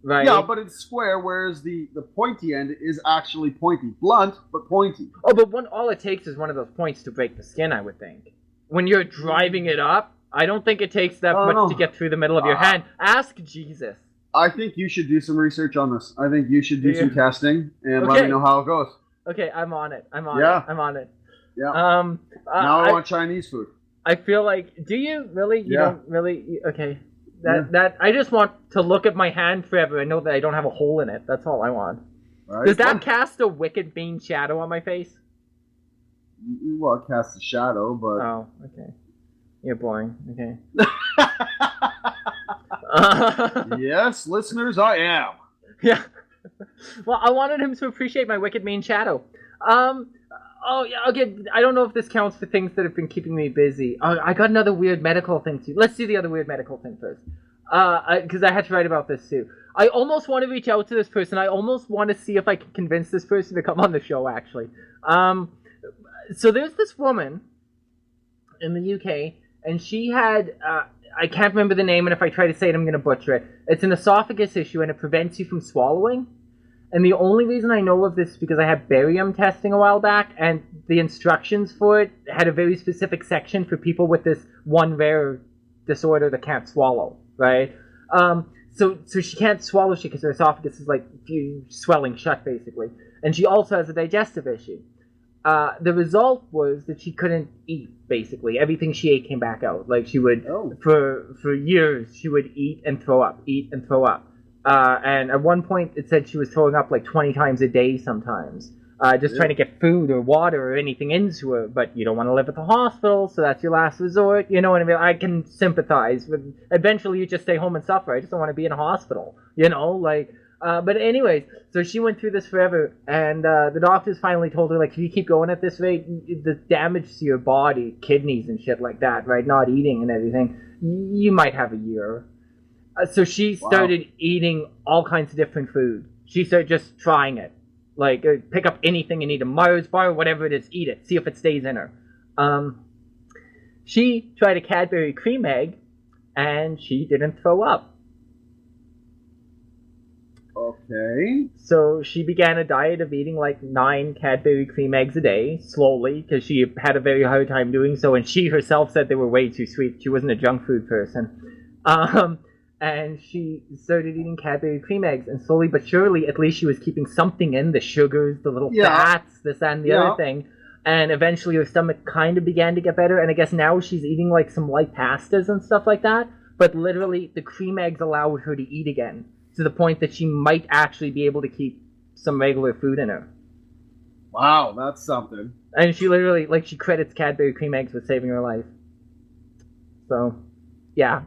right?
Yeah, but it's square, whereas the pointy end is actually pointy. Blunt, but pointy.
Oh, but all it takes is one of those points to break the skin, I would think. When you're driving it up, I don't think it takes that much to get through the middle of your hand. Ask Jesus.
I think you should do some research on this. I think you should do some testing and let me know how it goes.
Okay, I'm on it. I'm on it.
Yeah. Now I want Chinese food.
I feel like, do you really? You don't really? Okay. That I just want to look at my hand forever and know that I don't have a hole in it. That's all I want. Right. Does that cast a wicked mean shadow on my face?
Well, it casts a shadow, but...
Oh, okay. You're boring. Okay.
Yes, listeners, I am.
Yeah. Well, I wanted him to appreciate my wicked mean shadow. Oh, yeah, okay, I don't know if this counts for things that have been keeping me busy. I got another weird medical thing, too. Let's do the other weird medical thing first. Because I had to write about this, too. I almost want to reach out to this person. I almost want to see if I can convince this person to come on the show, actually. So there's this woman in the UK, and she had... I can't remember the name, and if I try to say it, I'm going to butcher it. It's an esophagus issue, and it prevents you from swallowing. And the only reason I know of this is because I had barium testing a while back, and the instructions for it had a very specific section for people with this one rare disorder that can't swallow, right? So she can't swallow shit because her esophagus is like swelling shut, basically. And she also has a digestive issue. The result was that she couldn't eat, basically. Everything she ate came back out. Like, she would, for years, she would eat and throw up, eat and throw up. And at one point, it said she was throwing up like 20 times a day sometimes. Just trying to get food or water or anything into her. But you don't want to live at the hospital, so that's your last resort. You know what I mean? I can sympathize. But eventually, you just stay home and suffer. I just don't want to be in a hospital. You know, like... but anyways, so she went through this forever, and the doctors finally told her, like, if you keep going at this rate, the damage to your body, kidneys and shit like that, right, not eating and everything, you might have a year. So she started eating all kinds of different food. She started just trying it. Like, pick up anything and eat a Mars bar, whatever it is, eat it. See if it stays in her. She tried a Cadbury cream egg, and she didn't throw up.
Okay.
So she began a diet of eating like 9 Cadbury cream eggs a day, slowly, because she had a very hard time doing so, and she herself said they were way too sweet. She wasn't a junk food person. And she started eating Cadbury cream eggs, and slowly but surely, at least she was keeping something in, the sugars, the little fats, this and the other thing. And eventually her stomach kind of began to get better, and I guess now she's eating like some light pastas and stuff like that, but literally the cream eggs allowed her to eat again, to the point that she might actually be able to keep some regular food in her.
Wow, that's something.
And she literally, like, she credits Cadbury cream eggs with saving her life. So, yeah.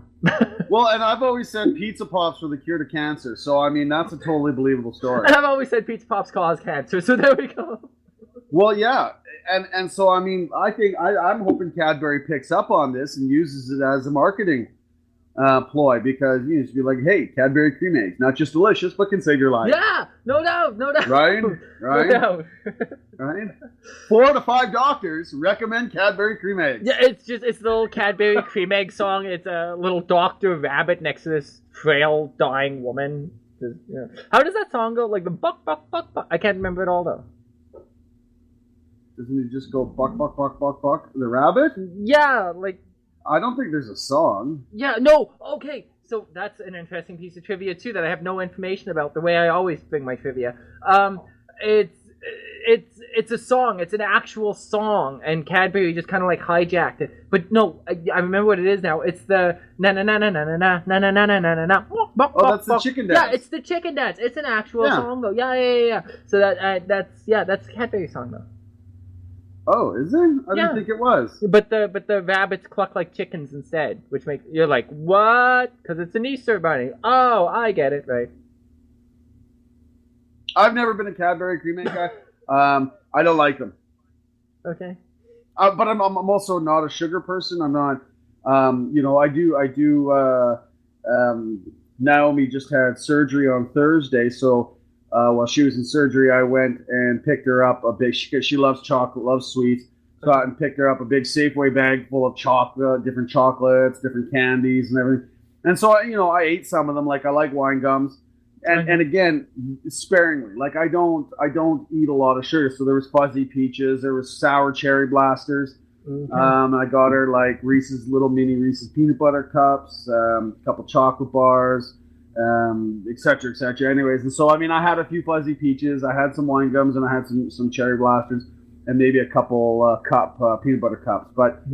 Well, and I've always said pizza pops were the cure to cancer, so, I mean, that's a totally believable story.
And I've always said pizza pops cause cancer, so there we go.
Well, yeah, and so, I mean, I think, I'm hoping Cadbury picks up on this and uses it as a marketing ploy, because you just be like, hey, Cadbury cream eggs, not just delicious, but can save your life.
Yeah, no doubt.
Right?
No doubt.
Right? 4 to 5 doctors recommend Cadbury cream eggs.
Yeah, it's the little Cadbury cream egg song. It's a little Dr. Rabbit next to this frail, dying woman. How does that song go? Like the buck, buck, buck, buck. I can't remember it all, though.
Doesn't it just go buck, buck, buck, buck, buck? The rabbit?
Yeah, like...
I don't think there's a song.
Yeah, no, okay. So that's an interesting piece of trivia, too, that I have no information about, the way I always bring my trivia. It's a song. It's an actual song, and Cadbury just kind of like hijacked it. But no, I remember what it is now. It's the na-na-na-na-na-na-na-na-na-na-na-na.
Oh, that's the chicken dance.
Yeah, it's the chicken dance. It's an actual song, though. Yeah. So that's the Cadbury song, though.
Oh, is it? I didn't think it was.
But the rabbits cluck like chickens instead, which makes you're like, what? Because it's an Easter bunny. Oh, I get it, right?
I've never been a Cadbury cream egg guy. I don't like them.
Okay.
But I'm also not a sugar person. I'm not. I do. Naomi just had surgery on Thursday, so. While she was in surgery, I went and picked her up a big, because she loves chocolate, loves sweets. So I picked her up a big Safeway bag full of chocolate, different chocolates, different candies and everything. And so, I ate some of them. Like, I like wine gums. And again, sparingly. Like, I don't eat a lot of sugar. So there was fuzzy peaches. There was sour cherry blasters. Mm-hmm. I got her, like, little mini Reese's peanut butter cups, a couple chocolate bars. Et cetera, et cetera. Anyways, and so, I mean, I had a few fuzzy peaches, I had some wine gums, and I had some cherry blasters, and maybe a couple peanut butter cups. But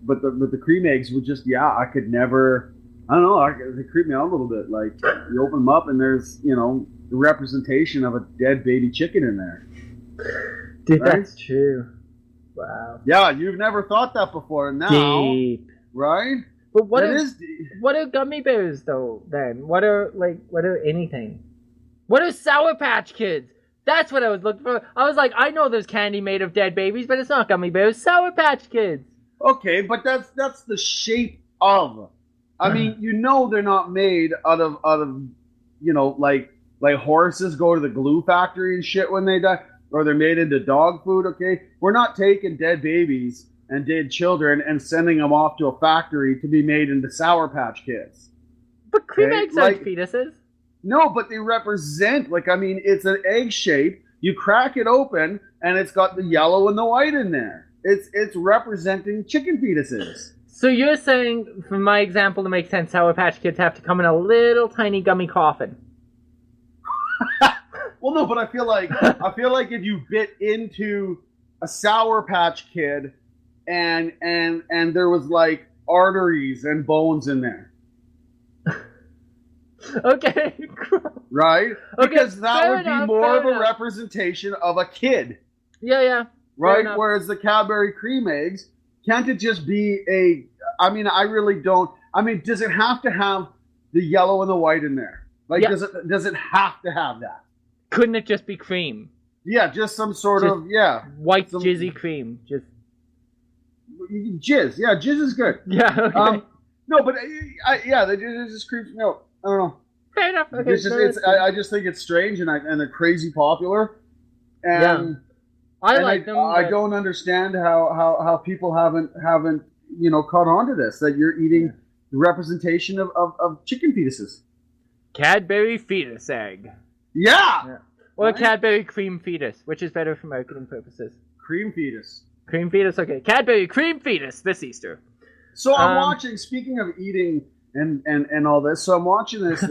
the cream eggs were just, I could never, I don't know, they creep me out a little bit. Like, you open them up, and there's, the representation of a dead baby chicken in there.
Dude, right? That's true. Wow.
Yeah, you've never thought that before. Now,
deep.
Right?
But what are gummy bears, though, then? What are anything? What are Sour Patch Kids? That's what I was looking for. I was like, I know there's candy made of dead babies, but it's not gummy bears. Sour Patch Kids.
Okay, but that's the shape of. I mean, they're not made out of like horses go to the glue factory and shit when they die, or they're made into dog food, okay? We're not taking dead babies and dead children and sending them off to a factory to be made into Sour Patch Kids.
But cream eggs aren't fetuses.
No, but they represent, like, I mean, it's an egg shape. You crack it open, and it's got the yellow and the white in there. It's representing chicken fetuses.
So you're saying, from my example to make sense, Sour Patch Kids have to come in a little tiny gummy coffin.
Well, no, but I feel like if you bit into a Sour Patch Kid, and there was like arteries and bones in there.
Okay.
Right? Because that would be more of a
enough.
representation of a kid.
Yeah.
Right? Whereas the Cadbury cream eggs, can't it just be a... I mean, I really don't... I mean, does it have to have the yellow and the white in there? Like,
Yeah.
does it have to have that?
Couldn't it just be cream?
Yeah, just some sort of... Yeah.
White jizzy cream. Just...
Jizz. Yeah, jizz is good.
Yeah, okay.
No, but it just creeps me out. I don't know.
Fair enough. Okay,
I just think it's strange and they're crazy popular. And
I them.
I don't understand how people haven't caught on to this, that you're eating the representation of chicken fetuses.
Cadbury fetus egg.
Yeah.
Or right? Cadbury cream fetus, which is better for marketing purposes.
Cream fetus. Cream
fetus, okay. Cadbury cream fetus this Easter.
So I'm watching, speaking of eating and all this, so I'm watching this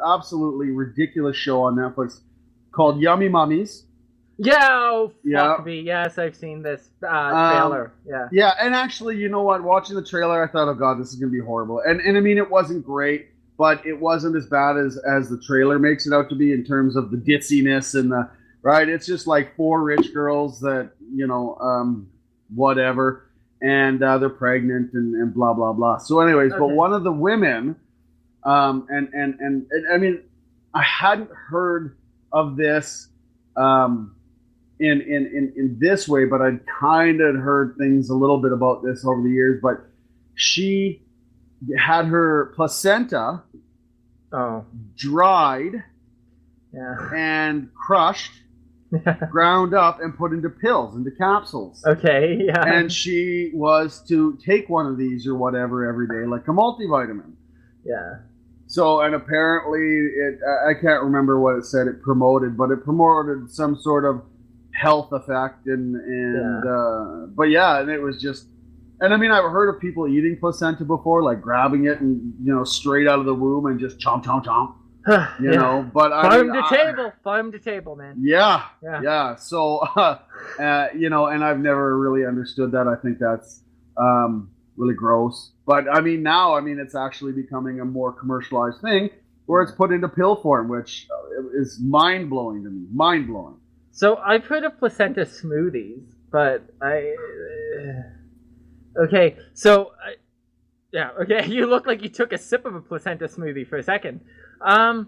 absolutely ridiculous show on Netflix called Yummy Mummies.
Yeah, fuck me. Yes, I've seen this trailer.
Yeah, and actually, you know what? Watching the trailer, I thought, oh god, this is going to be horrible. And I mean, it wasn't great, but it wasn't as bad as the trailer makes it out to be in terms of the ditziness and the... Right? It's just like 4 rich girls that, whatever, and they're pregnant and blah, blah, blah. So anyways, But one of the women, and I mean, I hadn't heard of this in this way, but I'd kind of heard things a little bit about this over the years, but she had her placenta dried and crushed, ground up and put into pills, into capsules.
Okay, yeah.
And she was to take one of these or whatever every day, like a multivitamin.
Yeah.
So, and apparently, I can't remember what it said it promoted, but it promoted some sort of health effect but yeah, and it was just, and I mean, I've heard of people eating placenta before, like grabbing it and, straight out of the womb and just chomp, chomp, chomp. But
farm to table, man.
Yeah. So, and I've never really understood that. I think that's really gross. But I mean, now, it's actually becoming a more commercialized thing where it's put into pill form, which is mind blowing to me. Mind blowing.
So I've heard of placenta smoothies, but okay. So. Yeah, okay, you look like you took a sip of a placenta smoothie for a second. I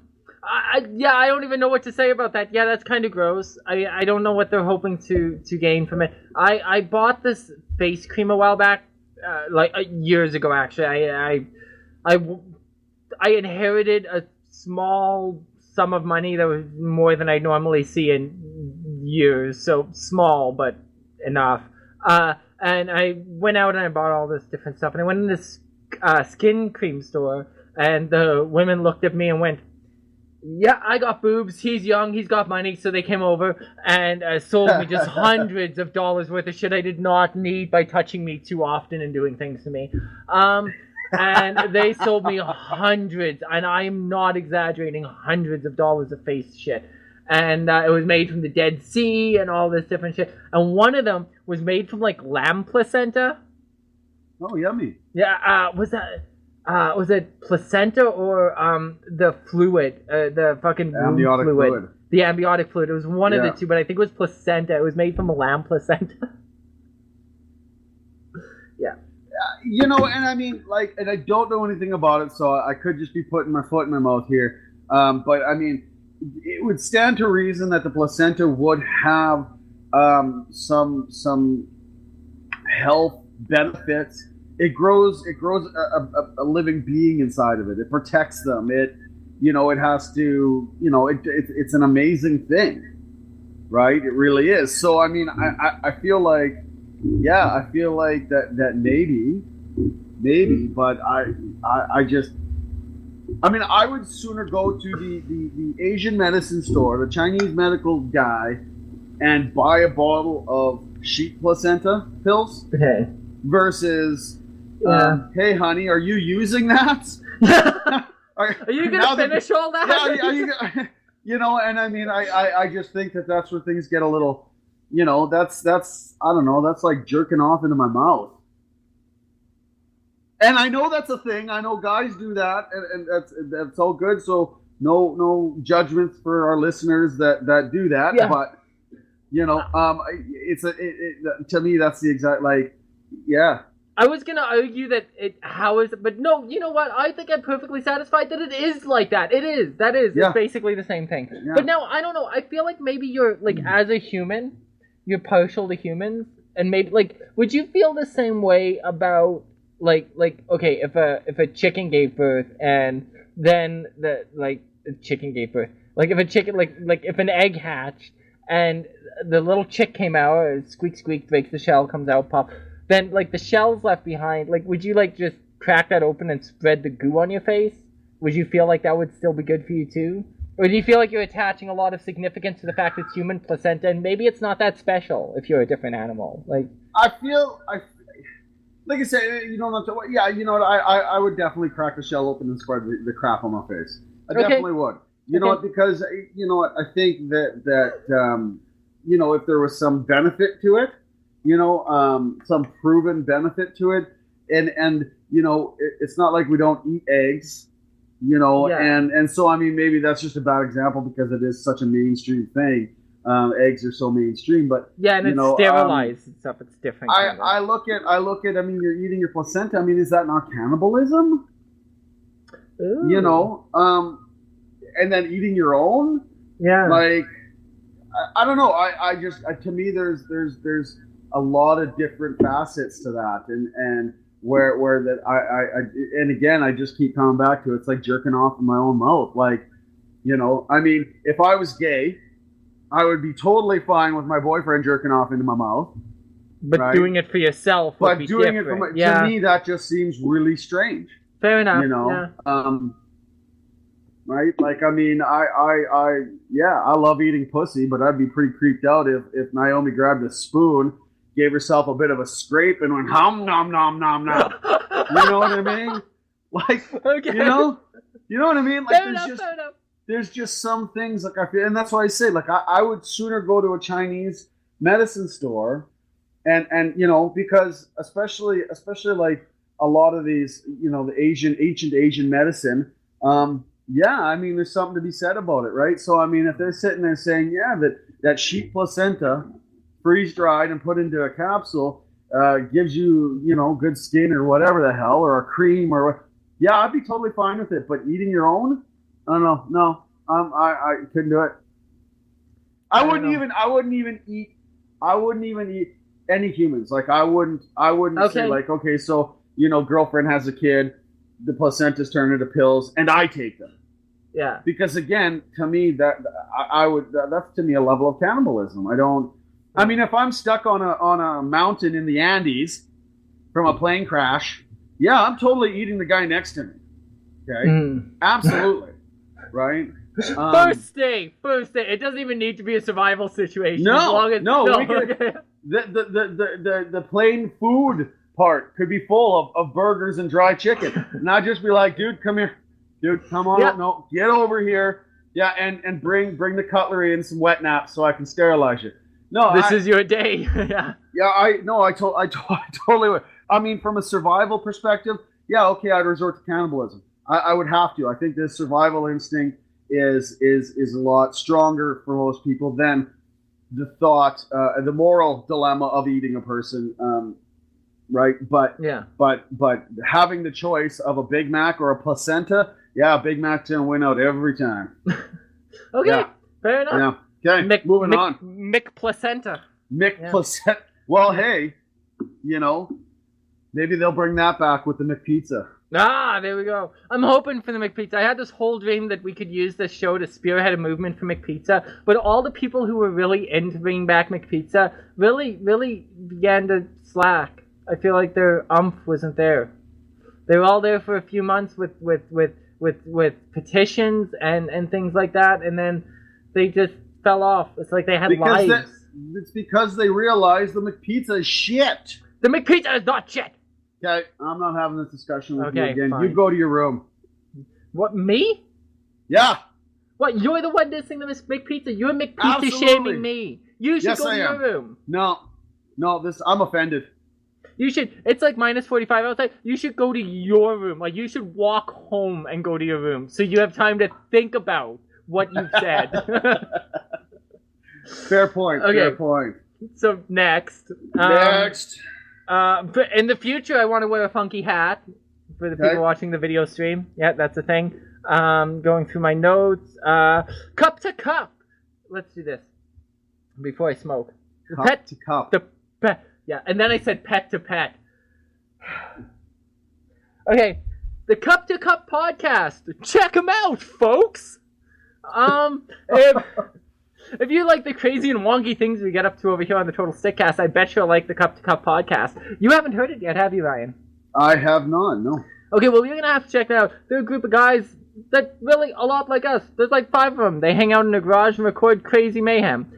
don't even know what to say about that. Yeah, that's kind of gross. I don't know what they're hoping to gain from it. I bought this face cream a while back, years ago, actually. I inherited a small sum of money that was more than I normally see in years, so small, but enough. And I went out and I bought all this different stuff, and I went in this skin cream store, and the women looked at me and went, yeah, I got boobs, he's young, he's got money. So they came over and sold me just hundreds of dollars worth of shit I did not need by touching me too often and doing things to me. And they sold me hundreds, and I'm not exaggerating, hundreds of dollars of face shit. And it was made from the Dead Sea and all this different shit. And one of them was made from like lamb placenta.
Oh, yummy.
Yeah, was it placenta or the fluid, the fucking
amniotic fluid?
The amniotic fluid. It was one of the two, but I think it was placenta. It was made from a lamb placenta. Yeah.
And I mean, and I don't know anything about it, so I could just be putting my foot in my mouth here. But I mean, it would stand to reason that the placenta would have some health benefits. It grows a living being inside of it. It protects them. It has to, it's an amazing thing, right? It really is. So I mean, I feel like that maybe, but I just I mean, I would sooner go to the Asian medicine store, the Chinese medical guy, and buy a bottle of sheep placenta pills
Okay.
versus,
Yeah.
hey, honey, are you using that?
Are you gonna finish all that?
Yeah, you know, and I mean, I just think that's where things get a little, you know, that's I don't know, that's like jerking off into my mouth. And I know that's a thing. I know guys do that, and that's all good. So no judgments for our listeners that do that.
Yeah.
But you know, to me that's the exact yeah.
I was gonna argue that but no, you know what? I think I'm perfectly satisfied that it is like that. It is. That is.
Yeah.
It's basically the same thing.
Yeah.
But now, I don't know. I feel like maybe you're, like, as a human, you're partial to humans. And maybe, like, would you feel the same way about, like, okay, if a chicken gave birth and then a chicken gave birth. Like, if a chicken, like if an egg hatched and the little chick came out, squeak, squeak, breaks the shell, comes out, pop. Then, like, the shell's left behind. Like, would you, like, just crack that open and spread the goo on your face? Would you feel like that would still be good for you, too? Or do you feel like you're attaching a lot of significance to the fact it's human placenta, and maybe it's not that special if you're a different animal? Like,
Like I said, you know, yeah, you know what, I would definitely crack the shell open and spread the crap on my face. I definitely would. You know what, because, you know what, I think that you know, if there was some benefit to it, you know, some proven benefit to it, and you know, it's not like we don't eat eggs, you know, and so, I mean, maybe that's just a bad example because it is such a mainstream thing. Eggs are so mainstream, but
yeah, and it's sterilized and stuff. It's different.
I look at. I mean, you're eating your placenta. I mean, is that not cannibalism?
Ooh.
You know, and then eating your own.
Yeah.
Like, I don't know. I just to me, there's a lot of different facets to that, and where that I and again, I just keep coming back to it. It's like jerking off in my own mouth. Like, you know, I mean, if I was gay, I would be totally fine with my boyfriend jerking off into my mouth.
But right? Doing it for yourself would be
doing
different.
It for to me, that just seems really strange.
Fair enough.
You know, right? Like, I mean, I love eating pussy, but I'd be pretty creeped out if Naomi grabbed a spoon, gave herself a bit of a scrape, and went hum nom nom nom nom. You know what I mean? Like, okay. you know what I mean? Like,
fair enough.
There's just some things, like, I feel, and that's why I say, like, I would sooner go to a Chinese medicine store, and you know, because especially like a lot of these, you know, the ancient Asian medicine, yeah, I mean, there's something to be said about it, right? So, I mean, if they're sitting there saying, yeah, that sheep placenta, freeze dried and put into a capsule, gives you, you know, good skin or whatever the hell, or a cream or, yeah, I'd be totally fine with it. But eating your own, I don't know. No, I couldn't do it. I wouldn't even eat any humans. Like, I wouldn't say, like, okay, so, you know, girlfriend has a kid, the placenta's turned into pills, and I take them.
Yeah.
Because, again, to me, that's to me a level of cannibalism. I mean, if I'm stuck on a mountain in the Andes from a plane crash, yeah, I'm totally eating the guy next to me. Okay? Absolutely. Right?
First day. It doesn't even need to be a survival situation.
The plain food part could be full of burgers and dry chicken, and I'd just be like, dude, come here, dude, come on, no, get over here, yeah, and bring the cutlery and some wet naps so I can sterilize you. No,
this is your day.
Yeah, I totally would. I mean, from a survival perspective, yeah, okay, I'd resort to cannibalism. I would have to. I think the survival instinct is a lot stronger for most people than the thought, the moral dilemma of eating a person, right? But having the choice of a Big Mac or a placenta, yeah, Big Mac's gonna win out every time.
Okay, fair enough.
Yeah. Okay, moving on.
Mick placenta.
Placenta. Well, hey, you know, maybe they'll bring that back with the McPizza.
Ah, there we go. I'm hoping for the McPizza. I had this whole dream that we could use this show to spearhead a movement for McPizza, but all the people who were really into bringing back McPizza really began to slack. I feel like their umph wasn't there. They were all there for a few months with with petitions and things like that, and then they just fell off. It's like they had lives.
It's because they realized the McPizza is shit.
The McPizza is not shit.
Okay, I'm not having this discussion with you again.
Fine.
You go to your room.
What, me?
Yeah.
What, you're the one dissing the McPizza? You're McPizza
Absolutely.
shaming me. You should go to your room.
No, I'm offended.
You should, it's like minus 45 outside. You should go to your room. Like, you should walk home and go to your room so you have time to think about what you've said.
Fair point.
Okay.
Fair point.
So, next. In the future, I want to wear a funky hat for the people watching the video stream. Yeah, that's a thing. Going through my notes. Cup to cup. Let's do this before I smoke.
Cup to cup.
Yeah, and then I said pet to pet. Okay, the Cup to Cup podcast. Check them out, folks. If you like the crazy and wonky things we get up to over here on the Total Stickcast, I bet you'll like the Cup to Cup podcast. You haven't heard it yet, have you, Ryan?
I have not, no.
Okay, well, you're going to have to check that out. They're a group of guys that really a lot like us. There's like 5 of them. They hang out in a garage and record crazy mayhem.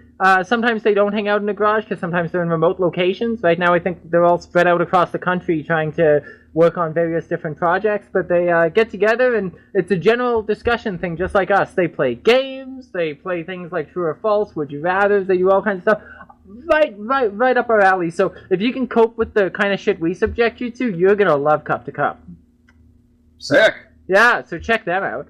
Sometimes they don't hang out in the garage because sometimes they're in remote locations. Right now I think they're all spread out across the country trying to work on various different projects. But they get together and it's a general discussion thing just like us. They play games. They play things like True or False, Would You Rather. They do all kinds of stuff. Right up our alley. So if you can cope with the kind of shit we subject you to, you're going to love Cup to Cup.
Sick.
Yeah, so check them out.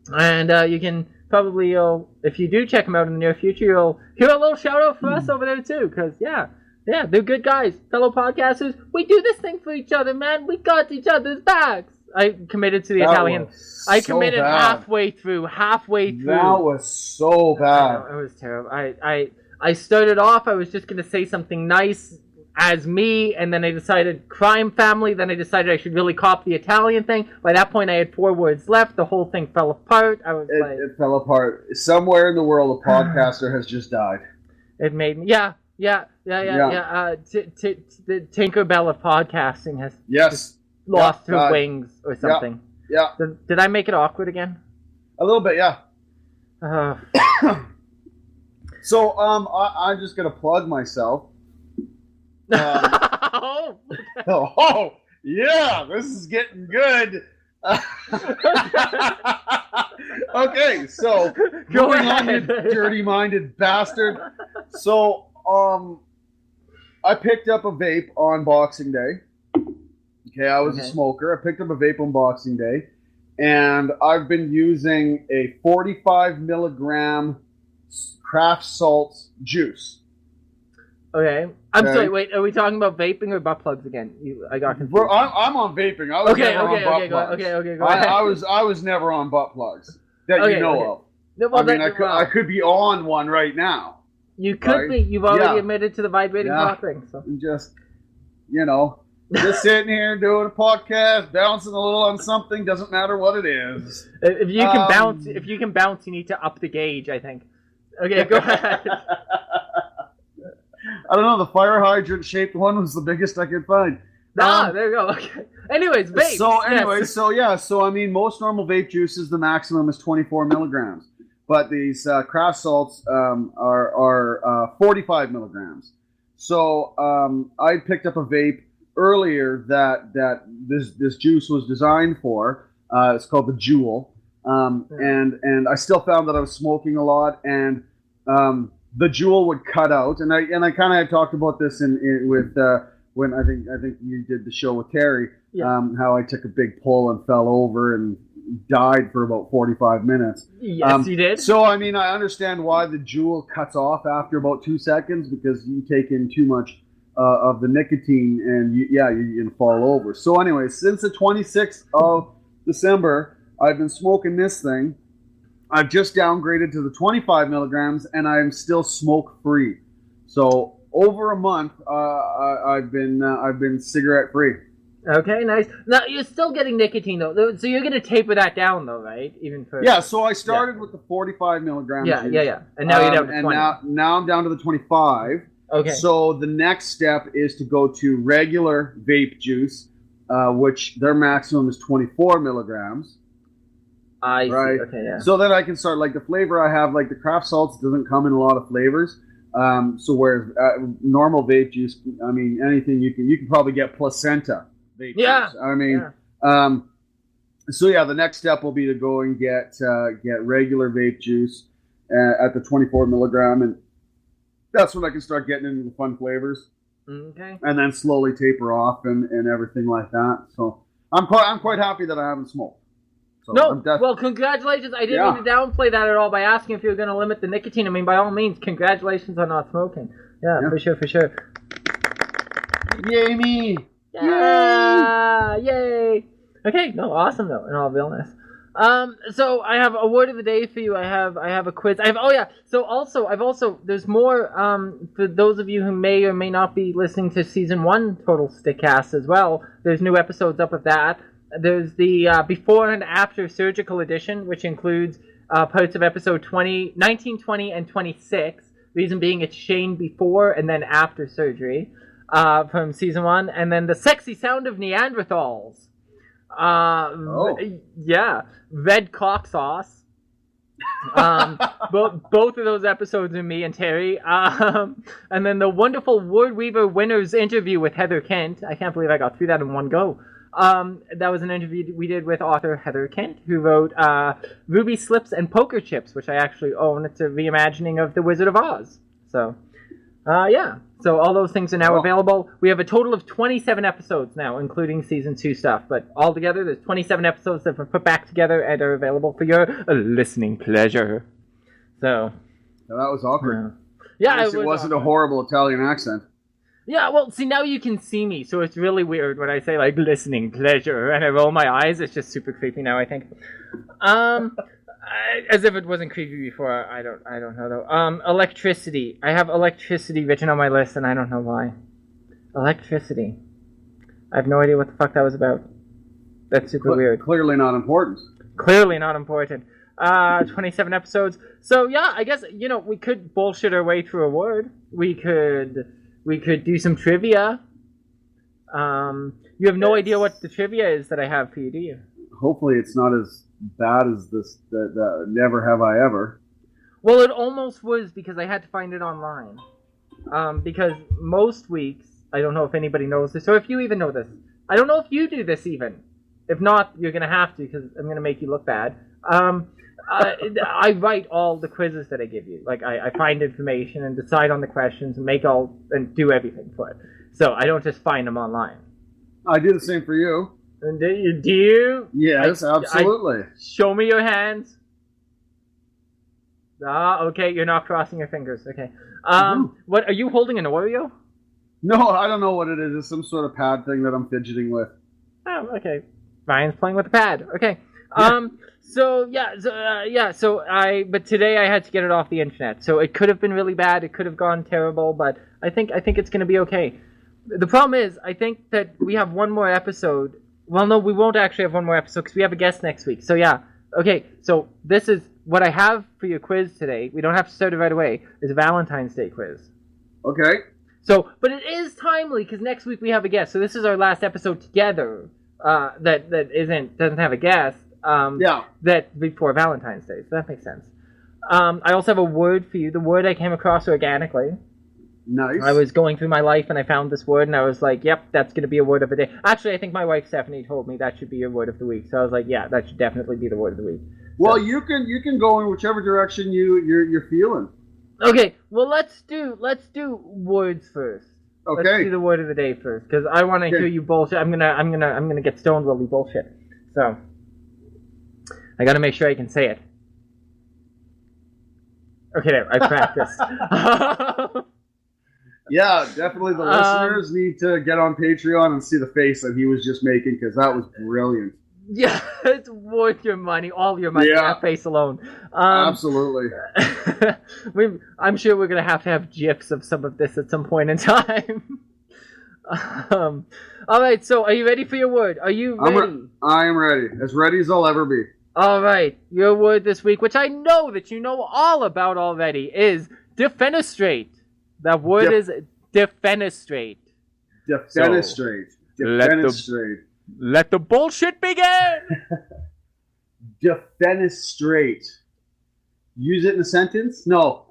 And you can... Probably if you do check them out in the near future, you'll hear a little shout out for us over there too. Because yeah, they're good guys, fellow podcasters. We do this thing for each other, man. We got each other's backs. I committed to the Italian. I committed halfway through.
That was so bad.
It was terrible. I started off. I was just gonna say something nice as me, and then I decided crime family, then I decided I should really cop the Italian thing. By that point I had 4 words left. The whole thing fell apart. It
fell apart. Somewhere in the world a podcaster has just died.
It made me the Tinkerbell of podcasting has just lost her wings or something.
Yeah.
Did I make it awkward again?
A little bit, yeah. So I'm just gonna plug myself. Yeah, this is getting good. Okay, so moving on, you dirty-minded bastard. So, I picked up a vape on Boxing Day. Okay, I was a smoker. I picked up a vape on Boxing Day, and I've been using a 45 milligram craft salt juice.
Okay. I'm sorry, wait, are we talking about vaping or butt plugs again? I got confused.
I'm on vaping. I was never on butt plugs.
Okay, go ahead.
I was never on butt plugs that you know of.
Well,
I could be on one right now.
You could be. You've already admitted to the vibrating cock ring. So.
Just sitting here doing a podcast, bouncing a little on something, doesn't matter what it is.
If you can bounce, you need to up the gauge, I think. Okay, go ahead.
I don't know, the fire hydrant shaped one was the biggest I could find.
There you go. Okay. Anyways, vape.
So I mean, most normal vape juices, the maximum is 24 milligrams. But these craft salts are 45 milligrams. So I picked up a vape earlier that this juice was designed for. It's called the Jewel. And I still found that I was smoking a lot, and the Jewel would cut out, and I kind of had talked about this with when I think you did the show with Terry, how I took a big pull and fell over and died for about 45 minutes.
Yes, you did.
So I mean, I understand why the Jewel cuts off after about 2 seconds, because you take in too much of the nicotine, and you can fall over. So anyway, since the 26th of December, I've been smoking this thing. I've just downgraded to the 25 milligrams, and I'm still smoke free. So over a month, I've been cigarette free.
Okay, nice. Now you're still getting nicotine though, so you're gonna taper that down though, right? Even further.
Yeah. So I started with the 45 milligrams.
Yeah. And now you're down to 20.
And now I'm down to the 25.
Okay.
So the next step is to go to regular vape juice. which their maximum is 24 milligrams.
I
right?
see. Okay, yeah.
So then I can start, like the flavor I have, like the craft salts doesn't come in a lot of flavors. So whereas normal vape juice, I mean, anything you can probably get placenta vape juice. I mean, so yeah, the next step will be to go and get regular vape juice at the 24 milligram, and that's when I can start getting into the fun flavors.
Okay.
And then slowly taper off and everything like that. So I'm quite happy that I haven't smoked. So
well, congratulations. I didn't mean to downplay that at all by asking if you were going to limit the nicotine. I mean, by all means, congratulations on not smoking. Yeah. For sure.
Yay me!
Yeah! Yay! Okay, no, awesome though, in all realness. So I have a word of the day for you. I have a quiz. There's more for those of you who may or may not be listening to season 1 Total Stickcast as well. There's new episodes up of that. There's the before and after surgical edition, which includes parts of episode 20, 19, 20, and 26. Reason being it's Shane before and then after surgery from season 1. And then the sexy sound of Neanderthals. Yeah, red cock sauce. Both of those episodes are me and Terry. And then the wonderful Word Weaver winners interview with Heather Kent. I can't believe I got through that in one go. That was an interview we did with author Heather Kent, who wrote Ruby Slips and Poker Chips, which I actually own. It's a reimagining of The Wizard of Oz. So, yeah. So all those things are now available. We have a total of 27 episodes now, including season 2 stuff. But altogether, there's 27 episodes that were put back together and are available for your listening pleasure. So,
that was awkward.
Yeah,
it wasn't a horrible Italian accent.
Yeah, well, see, now you can see me, so it's really weird when I say, like, listening pleasure, and I roll my eyes. It's just super creepy now, I think. As if it wasn't creepy before. I don't know, though. Electricity. I have electricity written on my list, and I don't know why. Electricity. I have no idea what the fuck that was about. That's super weird.
Clearly not important.
Clearly not important. 27 episodes. So, yeah, I guess, we could bullshit our way through a word. We could do some trivia. You have no idea what the trivia is that I have for you, do you?
Hopefully it's not as bad as this, the Never Have I Ever.
Well, it almost was because I had to find it online. Because most weeks, I don't know if anybody knows this, or if you even know this. I don't know if you do this even. If not, you're going to have to, because I'm going to make you look bad. I write all the quizzes that I give you. Like, I find information and decide on the questions and do everything for it. So I don't just find them online.
I do the same for you.
And do you?
Yes, absolutely.
Show me your hands. Okay, you're not crossing your fingers. Okay. What, are you holding an Oreo?
No, I don't know what it is. It's some sort of pad thing that I'm fidgeting with.
Oh, okay. Ryan's playing with the pad. Okay. But today I had to get it off the internet. So it could have been really bad. It could have gone terrible, but I think it's going to be okay. The problem is, I think that we have one more episode. Well, no, we won't actually have one more episode because we have a guest next week. So yeah. Okay. So this is what I have for your quiz today. We don't have to start it right away. It's a Valentine's Day quiz.
Okay.
So, but it is timely because next week we have a guest. So this is our last episode together. That doesn't have a guest. That before Valentine's Day, so that makes sense. I also have a word for you. The word I came across organically.
Nice.
I was going through my life and I found this word and I was like, yep, that's going to be a word of the day. Actually, I think my wife Stephanie told me that should be your word of the week. So I was like, yeah, that should definitely be the word of the week.
Well, you can go in whichever direction you're feeling.
Okay, well let's do words first.
Okay.
Let's do the word of the day first because I want to hear you bullshit. I'm gonna get stoned while we bullshit. So I got to make sure I can say it. Okay, there. I practiced.
Yeah, definitely the listeners need to get on Patreon and see the face that he was just making because that was brilliant.
Yeah, it's worth your money, all your money, that face alone.
Absolutely.
I'm sure we're going to have GIFs of some of this at some point in time. All right, so are you ready for your word? Are you ready?
I am ready. As ready as I'll ever be.
All right, your word this week, which I know that you know all about already, is defenestrate. That word is defenestrate.
Defenestrate. Defenestrate.
Let the bullshit begin!
Defenestrate. Use it in a sentence? No.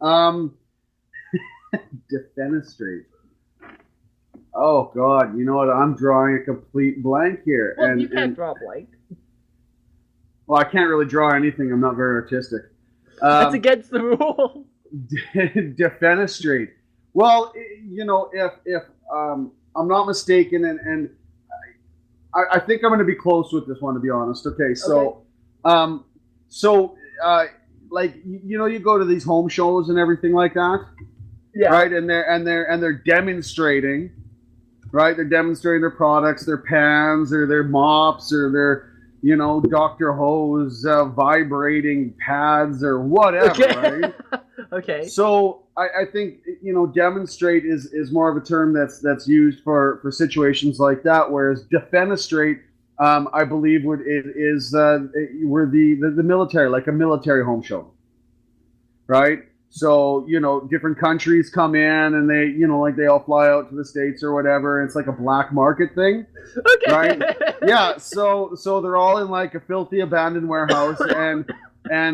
Defenestrate. Oh, God. You know what? I'm drawing a complete blank here.
Well, you can't draw blank.
Well, I can't really draw anything. I'm not very artistic.
That's against the rules.
Defenestrate. Well, you know, if I'm not mistaken, and I think I'm going to be close with this one, to be honest. Okay, so, like, you know, you go to these home shows and everything like that,
Yeah.
right? And they're demonstrating, right? They're demonstrating their products, their pans, or their mops, or their, you know, Dr. Ho's vibrating pads, or whatever, right?
Okay.
So I think, you know, demonstrate is more of a term that's used for situations like that, whereas defenestrate, I believe we're the military, like a military home show, right? So, you know, different countries come in and they, you know, like they all fly out to the States or whatever. And it's like a black market thing,
Okay.
right? Yeah. So they're all in like a filthy abandoned warehouse and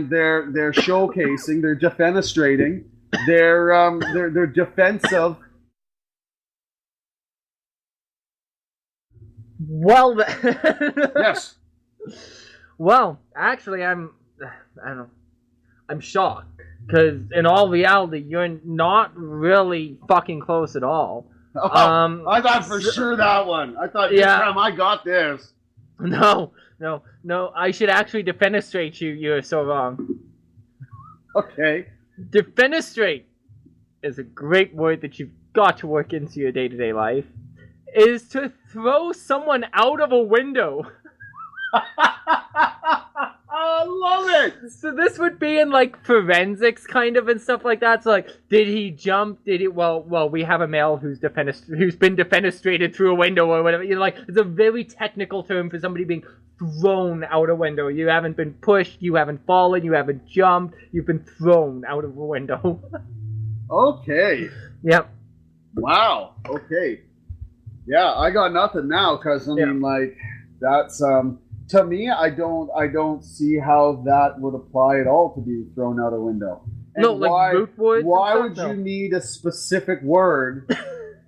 they're showcasing, they're defenestrating, they're defensive.
Well,
Yes.
Well, actually, I don't know. I'm shocked because in all reality, you're not really fucking close at all.
I thought for sure that one. I thought this time I got this.
No. I should actually defenestrate you. You're so wrong.
Okay.
Defenestrate is a great word that you've got to work into your day-to-day life. Is to throw someone out of a window.
I love it.
So this would be in like forensics kind of and stuff like that. So like, did he jump? Did he? Well, we have a male who's been defenestrated through a window or whatever. You know, like it's a very technical term for somebody being thrown out a window. You haven't been pushed. You haven't fallen. You haven't jumped. You've been thrown out of a window.
Okay.
Yep.
Wow. Okay. Yeah, I got nothing now because I mean, like, that's to me, I don't see how that would apply at all to being thrown out a window. And
no, like root words.
Why would you need a specific word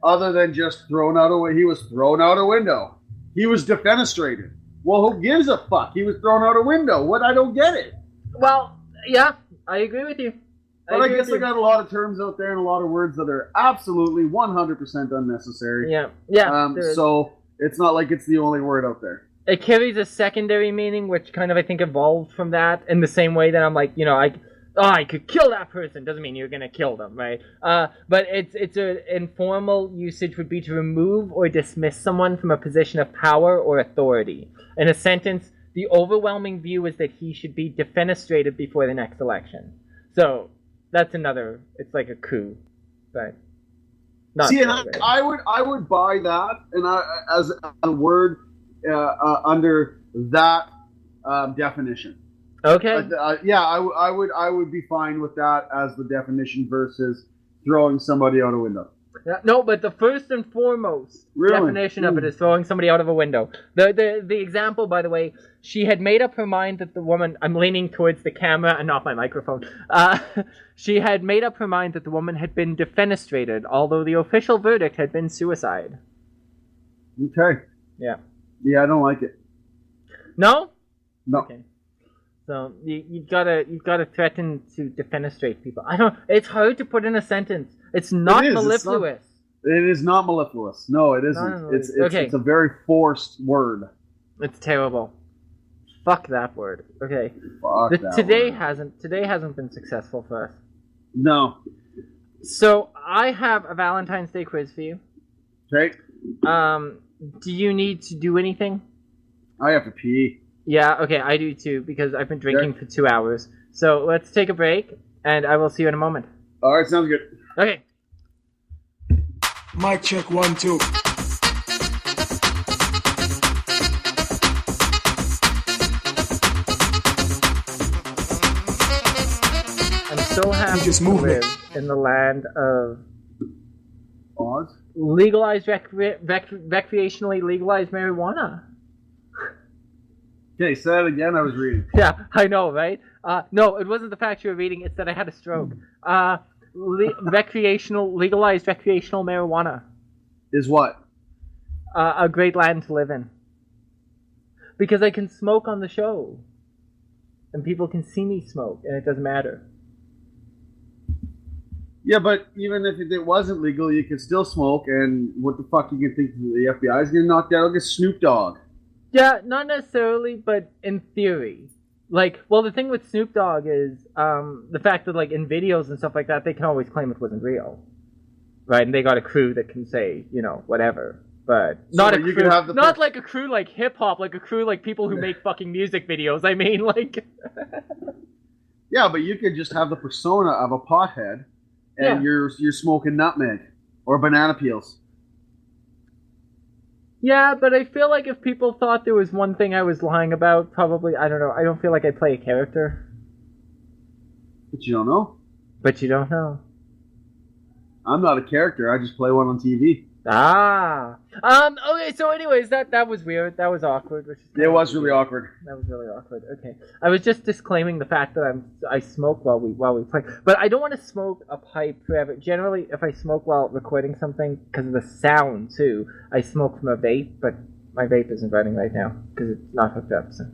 other than just thrown out a window? He was thrown out a window. He was defenestrated. Well, who gives a fuck? He was thrown out a window. What? I don't get it.
Well, yeah, I agree with you.
But I guess I got a lot of terms out there and a lot of words that are absolutely 100% unnecessary.
Yeah.
So it's not like it's the only word out there.
It carries a secondary meaning, which kind of, I think, evolved from that in the same way that I'm like, you know, I could kill that person. Doesn't mean you're going to kill them, right? But it's an informal usage would be to remove or dismiss someone from a position of power or authority. In a sentence, the overwhelming view is that he should be defenestrated before the next election. So that's another, it's like a coup, but not.
See, and I would buy that, and as a word under that definition.
Okay.
Yeah, I would be fine with that as the definition versus throwing somebody out a window.
No, but the first and foremost definition of it is throwing somebody out of a window. The example, by the way, she had made up her mind that the woman... I'm leaning towards the camera and not my microphone. She had made up her mind that the woman had been defenestrated, although the official verdict had been suicide.
Okay.
Yeah.
Yeah, I don't like it.
No?
No.
Okay. So you've gotta threaten to defenestrate people. I don't. It's hard to put in a sentence. It's not mellifluous.
It is not mellifluous. No, it isn't. It's a very forced word.
It's terrible. Fuck that word. Okay.
Fuck that
today
word.
hasn't been successful for us.
No.
So I have a Valentine's Day quiz for you.
Okay.
Do you need to do anything?
I have to pee.
Yeah, okay, I do too, because I've been drinking for 2 hours. So let's take a break, and I will see you in a moment.
All right, sounds good.
Okay.
Mic check 1 2.
I'm so happy
just
to
moved
live
it.
in the land of
Pause.
legalized recreationally legalized marijuana.
Okay, say that again. I was reading.
Yeah, I know, right? No, it wasn't the fact you were reading. It's that I had a stroke. Legalized recreational marijuana.
Is what?
A great land to live in. Because I can smoke on the show. And people can see me smoke, and it doesn't matter.
Yeah, but even if it wasn't legal, you could still smoke, and what the fuck you can think the FBI is going to knock down? Look at Snoop Dogg.
Yeah, not necessarily, but in theory. Like, well, the thing with Snoop Dogg is the fact that, like, in videos and stuff like that, they can always claim it wasn't real. Right? And they got a crew that can say, you know, whatever. But not a crew, not like a crew like hip-hop, like a crew like people who make fucking music videos. I mean, like...
Yeah, but you could just have the persona of a pothead, and you're smoking nutmeg or banana peels.
Yeah, but I feel like if people thought there was one thing I was lying about, probably, I don't know, I don't feel like I'd play a character.
But you don't know?
But you don't know.
I'm not a character, I just play one on TV.
Ah. Okay, so anyways, that was weird. That was awkward.
It was really awkward.
That was really awkward. Okay. I was just disclaiming the fact that I smoke while we play. But I don't want to smoke a pipe forever. Generally, if I smoke while recording something, because of the sound, too, I smoke from a vape, but my vape isn't running right now, because it's not hooked up, so...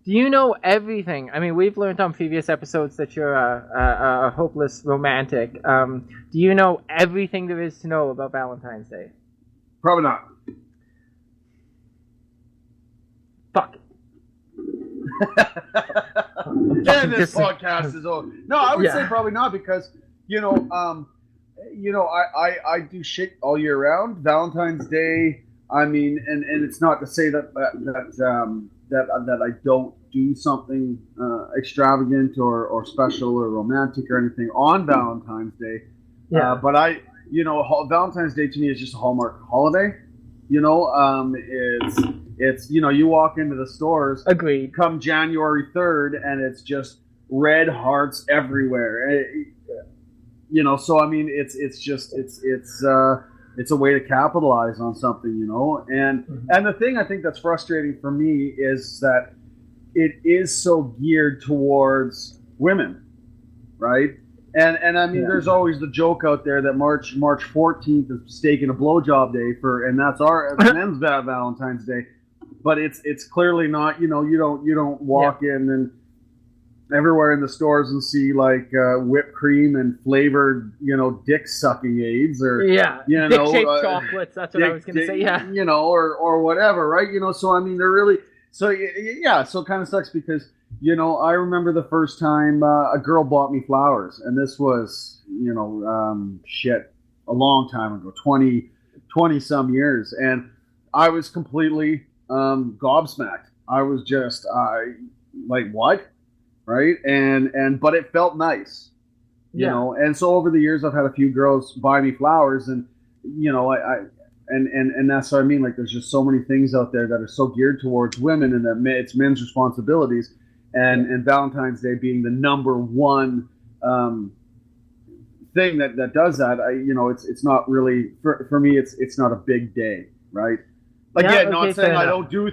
Do you know everything? I mean, we've learned on previous episodes that you're a hopeless romantic. Do you know everything there is to know about Valentine's Day?
Probably not.
Fuck.
And this podcast is over. No, I would say probably not because, I do shit all year round. Valentine's Day, I mean, and it's not to say that I don't do something extravagant or special or romantic or anything on Valentine's Day. Yeah. But Valentine's Day to me is just a Hallmark holiday. It's you walk into the stores.
Agreed.
Come January 3rd, and it's just red hearts everywhere. So I mean, it's a way to capitalize on something, And the thing I think that's frustrating for me is that it is so geared towards women, right? And I mean, there's always the joke out there that March 14th is steak and a blowjob day and that's our men's Valentine's Day, but it's clearly not. You don't walk in and everywhere in the stores and see like whipped cream and flavored, dick sucking aids or
dick-shaped chocolates. That's what I was going to say. Yeah,
or whatever, right? So I mean, they're really so it kind of sucks because I remember the first time a girl bought me flowers, and this was a long time ago, 20 some years, and I was completely gobsmacked. I was just like, what? Right. But it felt nice, and so over the years, I've had a few girls buy me flowers and that's what I mean. Like, there's just so many things out there that are so geared towards women and that it's men's responsibilities and Valentine's Day being the number one, thing that does that. It's not really for me. It's not a big day. Right. Again, not saying I don't do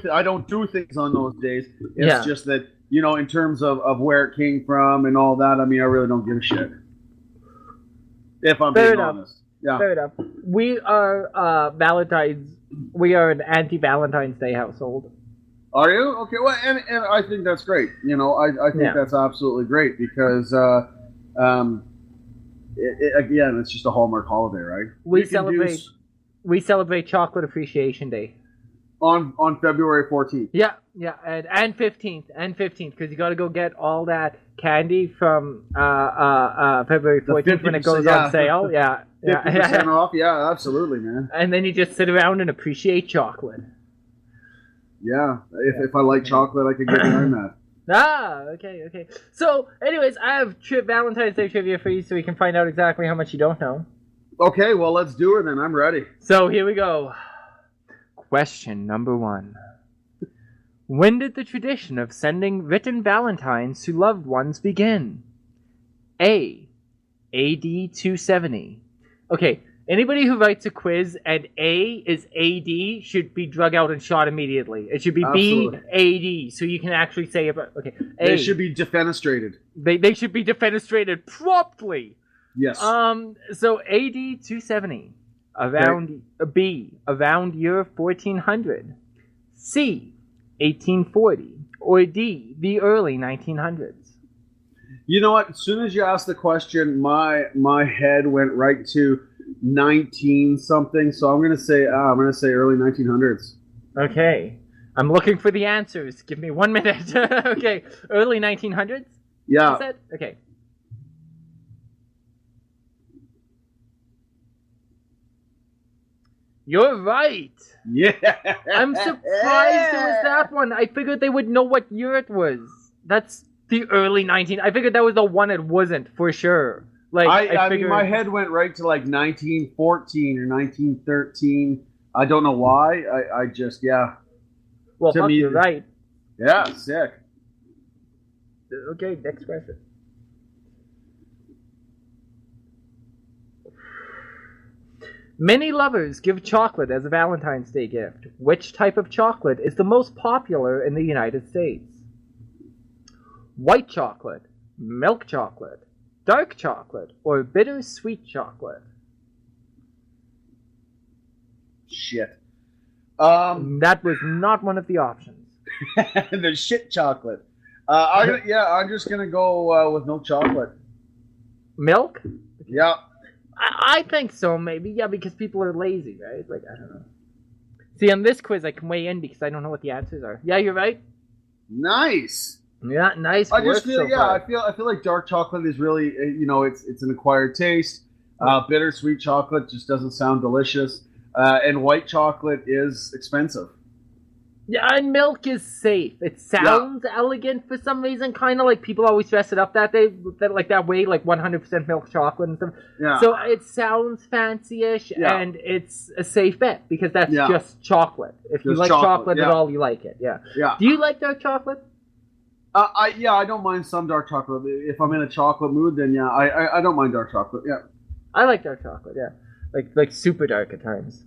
things on those days. It's just that, in terms of where it came from and all that, I mean, I really don't give a shit. If I'm being honest. Yeah.
Fair enough. We are we are an anti-Valentine's Day household.
Are you? Okay, well, and I think that's great. I think that's absolutely great because, again, it's just a Hallmark holiday, right?
We celebrate Chocolate Appreciation Day.
On February 14th.
Yeah, and 15th, because you got to go get all that candy from February 14th when it goes on sale.
50% off. Yeah, absolutely, man.
And then you just sit around and appreciate chocolate.
Yeah, if I like chocolate, I could get behind that.
Okay. So, anyways, I have Valentine's Day trivia for you, so we can find out exactly how much you don't know.
Okay, well, let's do it then. I'm ready.
So here we go. Question number 1. When did the tradition of sending written valentines to loved ones begin? A. AD 270. Okay, Anybody who writes a quiz and A is AD should be drug out and shot immediately. It should be
Absolutely.
B AD, so you can actually say about okay. A.
They should be defenestrated.
They should be defenestrated promptly.
Yes.
So AD 270, around B, around year 1400, C, 1840, or D, the early 1900s.
You know what? As soon as you asked the question, my head went right to 19 something. So I'm gonna say early 1900s.
Okay, I'm looking for the answers. Give me 1 minute. Okay, early 1900s.
Yeah.
You said? Okay. You're right.
Yeah.
I'm surprised it was that one. I figured they would know what year it was. That's the early 19. I figured that was the one it wasn't for sure. Like
I
figured...
mean, my head went right to like 1914 or 1913. I don't know why. I just
Well,
to me,
you're right.
Yeah, sick.
Okay, next question. Many lovers give chocolate as a Valentine's Day gift. Which type of chocolate is the most popular in the United States? White chocolate, milk chocolate, dark chocolate, or bittersweet chocolate?
Shit.
That was not one of the options.
The shit chocolate. I'm just gonna go with milk chocolate.
Milk?
Yeah.
I think so, maybe. Yeah, because people are lazy, right? Like, I don't know. See, on this quiz, I can weigh in because I don't know what the answers are. Yeah, you're right.
Nice.
Yeah, nice.
I just feel,
so far.
I feel like dark chocolate is really, it's an acquired taste. Bittersweet chocolate just doesn't sound delicious, and white chocolate is expensive.
Yeah, and milk is safe. It sounds elegant for some reason, kind of like people always dress it up that way, like 100% milk chocolate and stuff.
Yeah.
So it sounds fancy-ish, and it's a safe bet because that's just chocolate. If you like chocolate at all, you like it. Yeah.
Yeah.
Do you like dark chocolate?
I don't mind some dark chocolate. If I'm in a chocolate mood, then I don't mind dark chocolate. Yeah.
I like dark chocolate. Yeah, like super dark at times.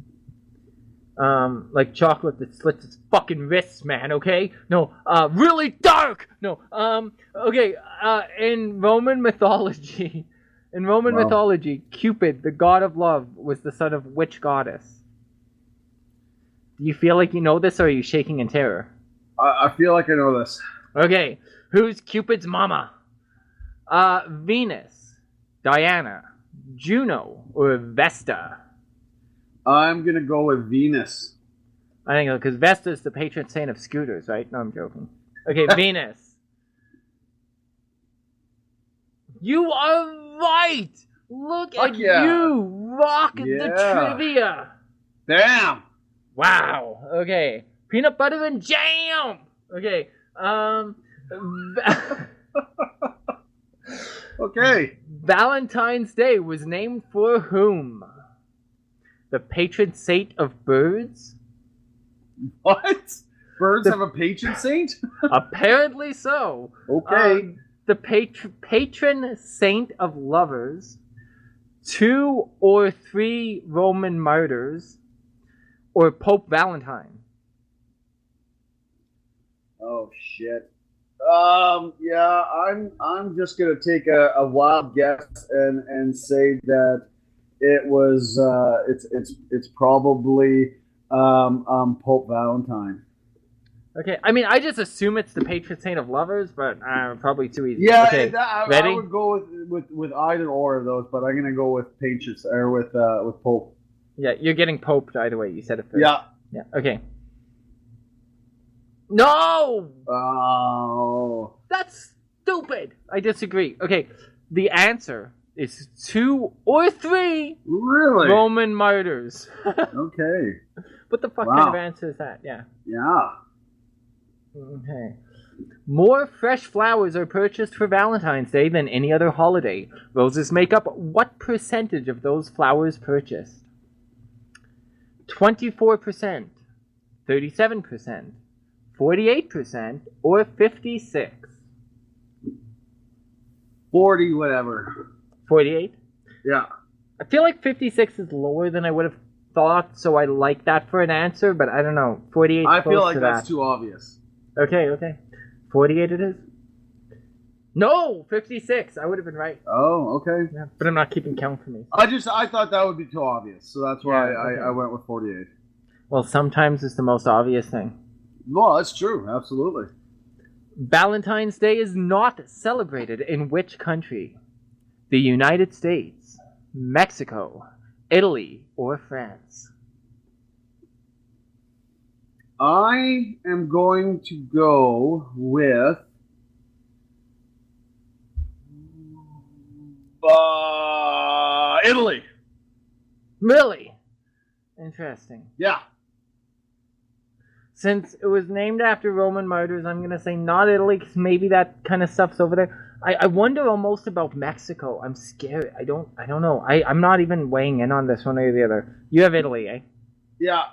Like chocolate that slits its fucking wrists, man, okay? No, really dark! No, okay, in Roman mythology, Cupid, the god of love, was the son of which goddess? Do you feel like you know this, or are you shaking in terror?
I feel like I know this.
Okay, who's Cupid's mama? Venus, Diana, Juno, or Vesta?
I'm gonna go with Venus.
I think because Vesta is the patron saint of scooters, right? No, I'm joking. Okay, Venus. You are right. Look at you rocking the trivia.
Damn.
Wow. Okay, peanut butter and jam. Okay.
Okay.
Valentine's Day was named for whom? The patron saint of birds?
What? Birds have a patron saint?
Apparently so.
Okay.
The patron saint of lovers, 2 or 3 Roman martyrs, or Pope Valentine?
Oh shit. I'm just gonna take a wild guess and say that it was it's probably Pope Valentine.
Okay, I mean, I just assume it's the patron saint of lovers, but probably too easy.
Yeah,
okay.
I would go with either or of those, but I'm gonna go with Patriots or with Pope.
Yeah, you're getting poped either way. You said it first.
Yeah.
Yeah. Okay. No!
Oh.
That's stupid! I disagree. Okay, the answer is 2 or 3
really
Roman martyrs.
Okay.
What the fuck kind of answer is that? Yeah.
Yeah.
Okay. More fresh flowers are purchased for Valentine's Day than any other holiday. Roses make up what percentage of those flowers purchased? 24%, 37%, 48%, or 56%?
40 whatever.
48?
Yeah.
I feel like 56 is lower than I would have thought, so I like that for an answer, but I don't know. 48 is
I
close
feel like
to
that's
that.
too obvious.
Okay. 48 it is? No! 56! I would have been right.
Oh, okay.
Yeah, but I'm not keeping count for me.
I thought that would be too obvious, so that's why
Yeah, okay.
I went with 48.
Well, sometimes it's the most obvious thing.
Well, that's true. Absolutely.
Valentine's Day is not celebrated in which country? The United States, Mexico, Italy, or France?
I am going to go with Italy.
Really? Interesting.
Yeah.
Since it was named after Roman martyrs, I'm going to say not Italy, because maybe that kind of stuff's over there. I wonder almost about Mexico. I'm scared. I don't know. I'm not even weighing in on this one or the other. You have Italy, eh?
Yeah.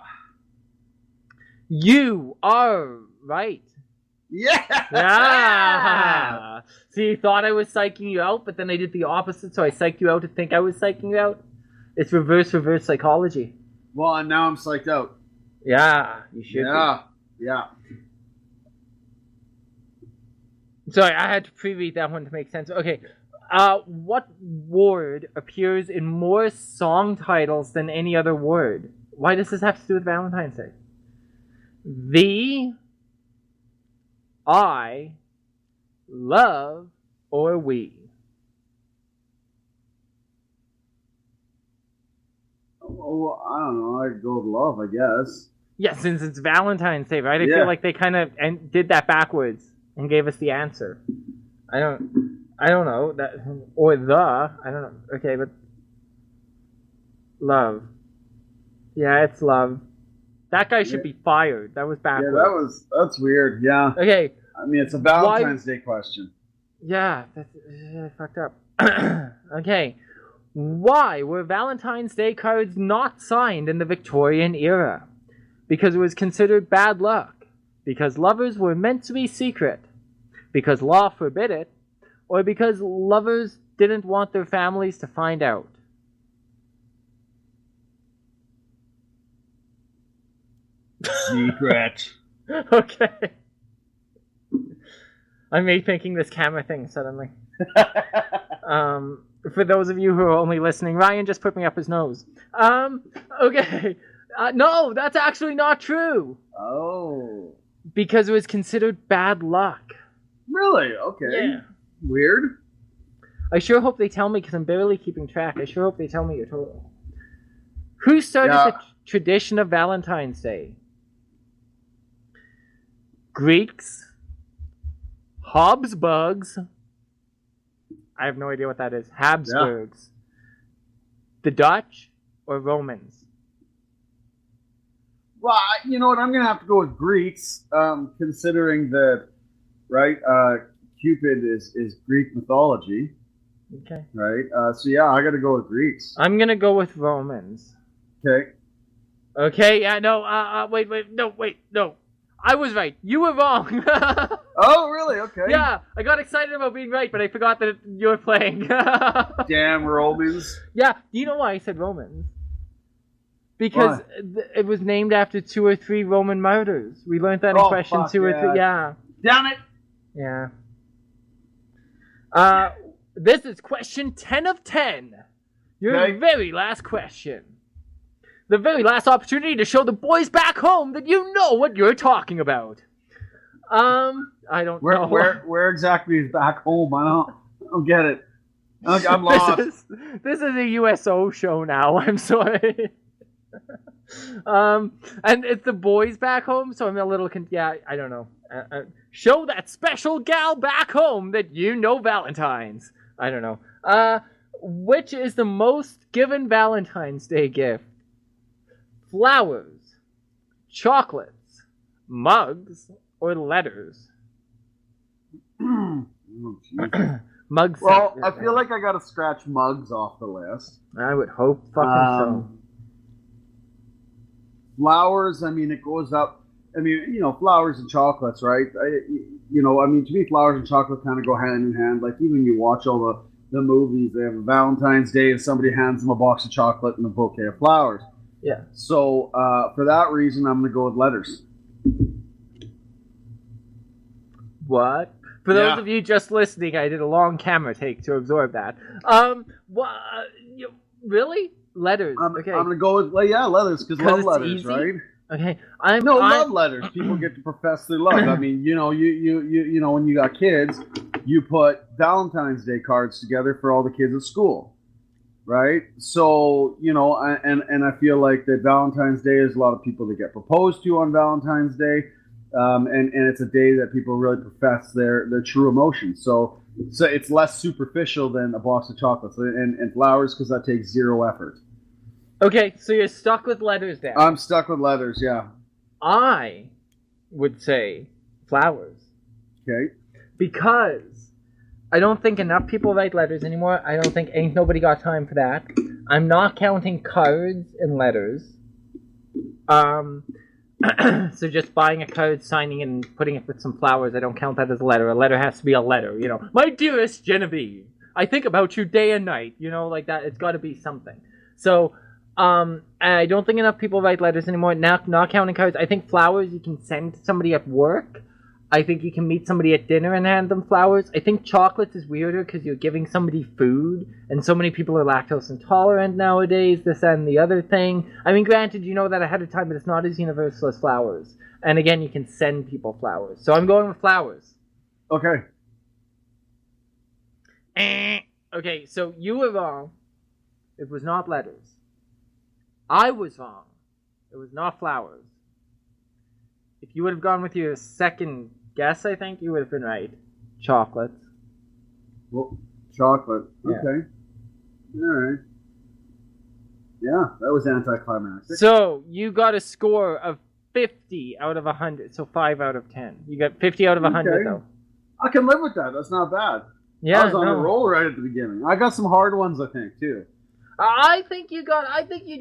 You are right.
Yeah.
Yeah. See, you thought I was psyching you out, but then I did the opposite, so I psyched you out to think I was psyching you out. It's reverse psychology.
Well, and now I'm psyched out.
Yeah, you should
Yeah.
Sorry, I had to pre-read that one to make sense. Okay, what word appears in more song titles than any other word? Why does this have to do with Valentine's Day? The, I, love, or we?
Oh, I don't know. I'd go with love, I guess.
Yeah, since it's Valentine's Day, right? I
Yeah.
feel like they kind of did that backwards and gave us the answer. I don't know that, or the, I don't know. Okay, but love. Yeah, it's love. That guy should be fired. That was backwards.
Yeah, that's weird. Yeah.
Okay.
I mean, it's a Valentine's Day question.
Yeah, that's fucked up. Okay. Why were Valentine's Day cards not signed in the Victorian era? Because it was considered bad luck. Because lovers were meant to be secret. Because law forbid it. Or because lovers didn't want their families to find out.
Secret.
Okay. I'm rethinking this camera thing suddenly. For those of you who are only listening, Ryan just put me up his nose. Okay. No, that's actually not true.
Oh.
Because it was considered bad luck.
Really? Okay.
Yeah.
Weird.
I sure hope they tell me, because I'm barely keeping track. I sure hope they tell me your total. Who started the tradition of Valentine's Day? Greeks? Habsburgs? I have no idea what that is. Habsburgs. The Dutch or Romans?
Well, you know what? I'm going to have to go with Greeks, considering that, right, Cupid is Greek mythology.
Okay.
Right? So, yeah, I got to go with Greeks.
I'm going to go with Romans.
Okay.
Okay, yeah, no, wait, no. I was right. You were wrong.
Oh, really? Okay.
Yeah, I got excited about being right, but I forgot that you were playing.
Damn Romans.
Yeah, do you know why I said Romans? Because it was named after 2 or 3 Roman martyrs. We learned that in question 2 or 3. Yeah.
Damn it.
Yeah. This is question 10 of 10. Your very last question. The very last opportunity to show the boys back home that you know what you're talking about. I don't know.
Where exactly is back home? I don't get it. I'm lost.
This is a USO show now. I'm sorry. And it's the boys back home, so I'm a little I don't know. Show that special gal back home that you know Valentine's. I don't know. Which is the most given Valentine's Day gift? Flowers, chocolates, mugs, or letters? Mugs.
Well, I feel like I gotta scratch mugs off the list.
I would hope fucking so.
Flowers, I mean, it goes up. I mean, you know, flowers and chocolates, right? To me, flowers and chocolate kind of go hand in hand. Like, even you watch all the the movies, they have a Valentine's Day and somebody hands them a box of chocolate and a bouquet of flowers.
Yeah.
So for that reason, I'm going to go with letters.
What? For those of you just listening, I did a long camera take to absorb that. Really? Letters. Okay.
I'm going to go with letters because love letters,
easy?
right?
Okay.
Love letters. People get to profess their love. I mean, you know, when you got kids, you put Valentine's Day cards together for all the kids at school, right? So, you know, and I feel like that Valentine's Day is a lot of people that get proposed to on Valentine's Day, and it's a day that people really profess their true emotions. So it's less superficial than a box of chocolates and flowers because that takes zero effort.
Okay, so you're stuck with letters then.
I'm stuck with letters, yeah.
I would say flowers.
Okay.
Because I don't think enough people write letters anymore. I don't think ain't nobody got time for that. I'm not counting cards and letters. So just buying a card, signing it, and putting it with some flowers, I don't count that as a letter. A letter has to be a letter, you know. My dearest Genevieve, I think about you day and night, you know, like that. It's got to be something. So, I don't think enough people write letters anymore. Not counting cards. I think flowers you can send to somebody at work. I think you can meet somebody at dinner and hand them flowers. I think chocolates is weirder because you're giving somebody food, and so many people are lactose intolerant nowadays, this and the other thing. I mean, granted, you know that ahead of time, but it's not as universal as flowers. And again, you can send people flowers. So I'm going with flowers.
Okay.
Okay, so you were wrong. It was not letters. I was wrong. It was not flowers. If you would have gone with your second guess, I think you would have been right. Chocolates.
Well, chocolate.
Yeah.
Okay. All right. Yeah, that was anticlimactic.
So you got a score of 50 out of 100. So 5 out of 10. You got 50 out of 100, though.
I can live with that. That's not bad.
Yeah,
I was on a roll right at the beginning. I got some hard ones, I think, too.
I think you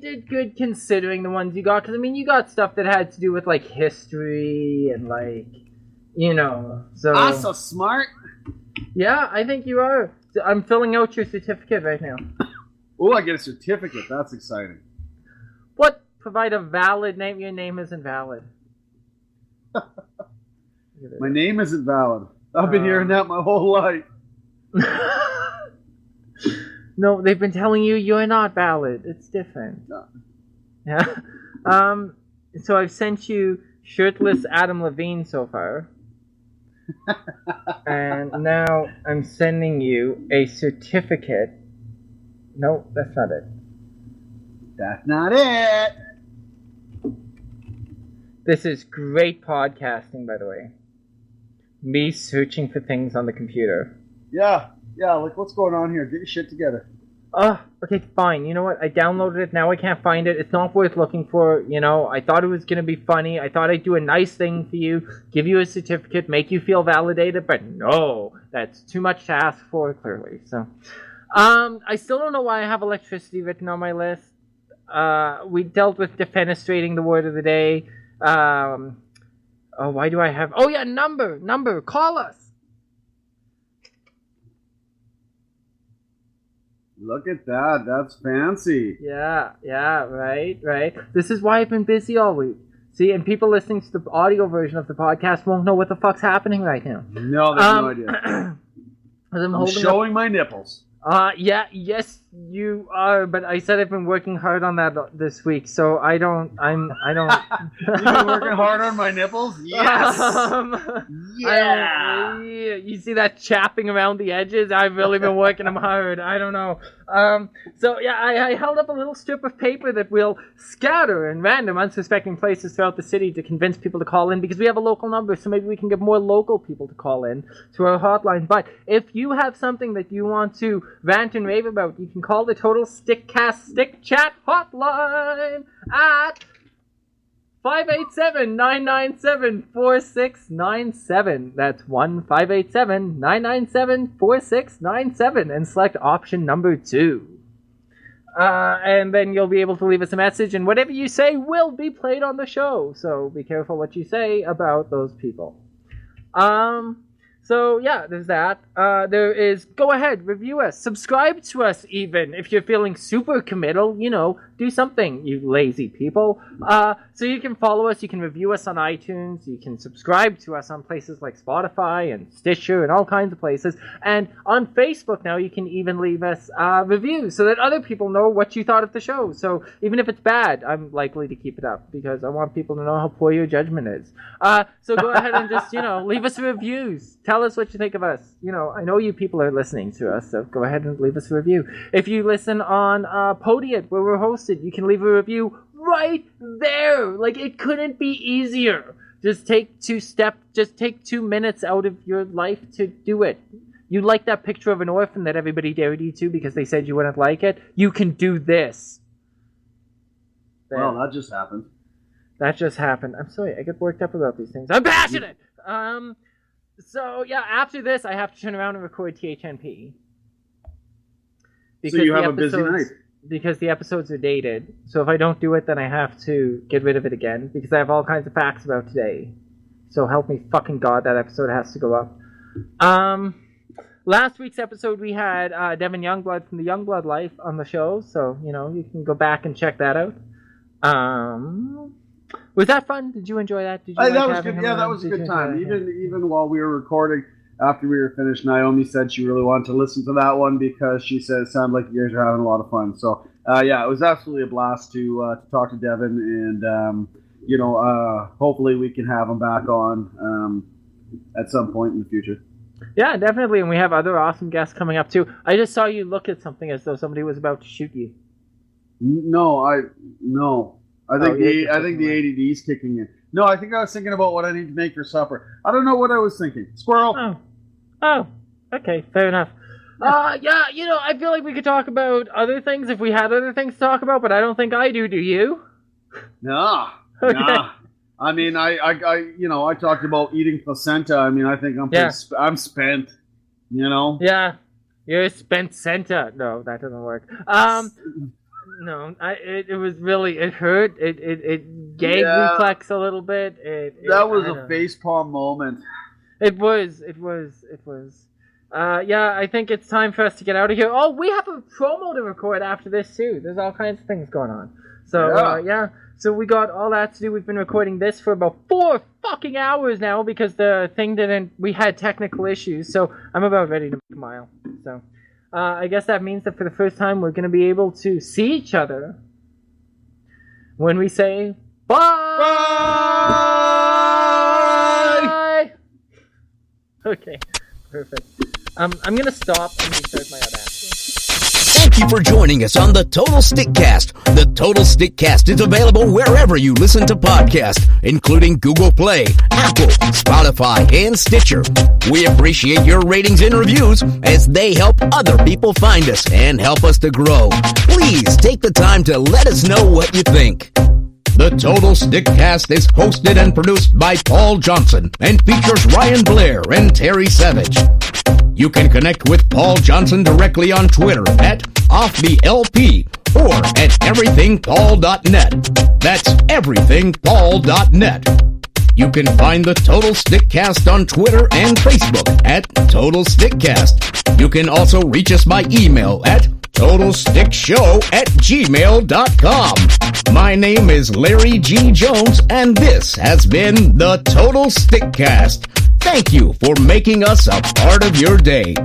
did good considering the ones you got. Because, I mean, you got stuff that had to do with, like, history and, like, you know. So
I'm so smart.
Yeah, I think you are. I'm filling out your certificate right now.
Oh, I get a certificate. That's exciting.
What? Provide a valid name. Your name isn't valid.
My name isn't valid. I've been hearing that my whole life.
No, they've been telling you you're not valid. It's different.
No.
Yeah. So I've sent you shirtless Adam Levine so far. And now I'm sending you a certificate. No, that's not it.
That's not it.
This is great podcasting, by the way. Me searching for things on the computer.
Yeah, like what's going on here? Get your shit together.
Okay, fine. You know what? I downloaded it. Now I can't find it. It's not worth looking for, you know. I thought it was going to be funny. I thought I'd do a nice thing for you, give you a certificate, make you feel validated, but no, that's too much to ask for, clearly. So, I still don't know why I have electricity written on my list. We dealt with defenestrating the word of the day. Why do I have... Oh, yeah, number. Call us.
Look at that. That's fancy.
Yeah, right. This is why I've been busy all week. See, and people listening to the audio version of the podcast won't know what the fuck's happening right now.
No, they have no idea. I'm showing my nipples.
Yes, you are, but I said I've been working hard on that this week, so I don't...
You've been working hard on my nipples? Yes!
Yeah! You see that chapping around the edges? I've really been working them hard. I don't know. So, yeah, I held up a little strip of paper that we'll scatter in random, unsuspecting places throughout the city to convince people to call in, because we have a local number, so maybe we can get more local people to call in to our hotline. But if you have something that you want to rant and rave about, you can call the Total Stickcast Stick Chat hotline at 587-997-4697. That's 1-587-997-4697, and select option number 2. And then you'll be able to leave us a message, and whatever you say will be played on the show. So be careful what you say about those people. So, yeah, there's that. There is, go ahead, review us, subscribe to us even. If you're feeling super committal, you know, do something, you lazy people. So you can follow us, you can review us on iTunes, you can subscribe to us on places like Spotify and Stitcher and all kinds of places. And on Facebook now, you can even leave us reviews so that other people know what you thought of the show. So even if it's bad, I'm likely to keep it up because I want people to know how poor your judgment is. So go ahead and just, you know, leave us reviews. Tell us what you think of us. You know, I know you people are listening to us, so go ahead and leave us a review. If you listen on Podium, where we're hosted, you can leave a review right there. Like, it couldn't be easier. Just take 2 minutes out of your life to do it. You like that picture of an orphan that everybody dared you to because they said you wouldn't like it? You can do this. There.
Well, that just happened.
That just happened. I'm sorry, I get worked up about these things. I'm passionate! So, yeah, after this, I have to turn around and record THNP.
So you have a busy night.
Because the episodes are dated. So if I don't do it, then I have to get rid of it again. Because I have all kinds of facts about today. So help me fucking God, that episode has to go up. Last week's episode, we had Devin Youngblood from the Youngblood Life on the show. So, you know, you can go back and check that out. Was that fun? Did you enjoy that? Did you
that was good. Yeah, that was a good time. Even while we were recording, after we were finished, Naomi said she really wanted to listen to that one because she said it sounded like you guys are having a lot of fun. So, yeah, it was absolutely a blast to talk to Devin, and you know, hopefully we can have him back on at some point in the future. Yeah,
definitely, and we have other awesome guests coming up too. I just saw you look at something as though somebody was about to shoot you.
No. I think the ADD's kicking in. No, I think I was thinking about what I need to make for supper. I don't know what I was thinking. Squirrel.
Oh. Okay, fair enough. Yeah, you know, I feel like we could talk about other things if we had other things to talk about, but I don't think I do. Do you?
Nah.
Okay.
Nah. I mean, I talked about eating placenta. I mean, I think I'm spent. You know.
Yeah. You're spent centa. No, that doesn't work. No, it was really, it hurt. It gag reflex a little bit.
That was a facepalm moment.
It was. Yeah, I think it's time for us to get out of here. Oh, we have a promo to record after this too. There's all kinds of things going on. So, yeah. So we got all that to do. We've been recording this for about 4 fucking hours now because the thing we had technical issues. So I'm about ready to make a mile. So. I guess that means that for the first time we're going to be able to see each other when we say bye. Bye. Okay, perfect. I'm going to stop and restart my Audacity.
Thank you for joining us on the Total Stickcast. The Total Stickcast is available wherever you listen to podcasts, including Google Play, Apple, Spotify, and Stitcher. We appreciate your ratings and reviews as they help other people find us and help us to grow. Please take the time to let us know what you think. The Total Stickcast is hosted and produced by Paul Johnson and features Ryan Blair and Terry Savage. You can connect with Paul Johnson directly on Twitter at OffTheLP or at everythingpaul.net. That's everythingpaul.net. You can find the Total Stickcast on Twitter and Facebook at Total Stickcast. You can also reach us by email at TotalStickShow@gmail.com. My name is Larry G. Jones, and this has been the Total Stickcast. Thank you for making us a part of your day.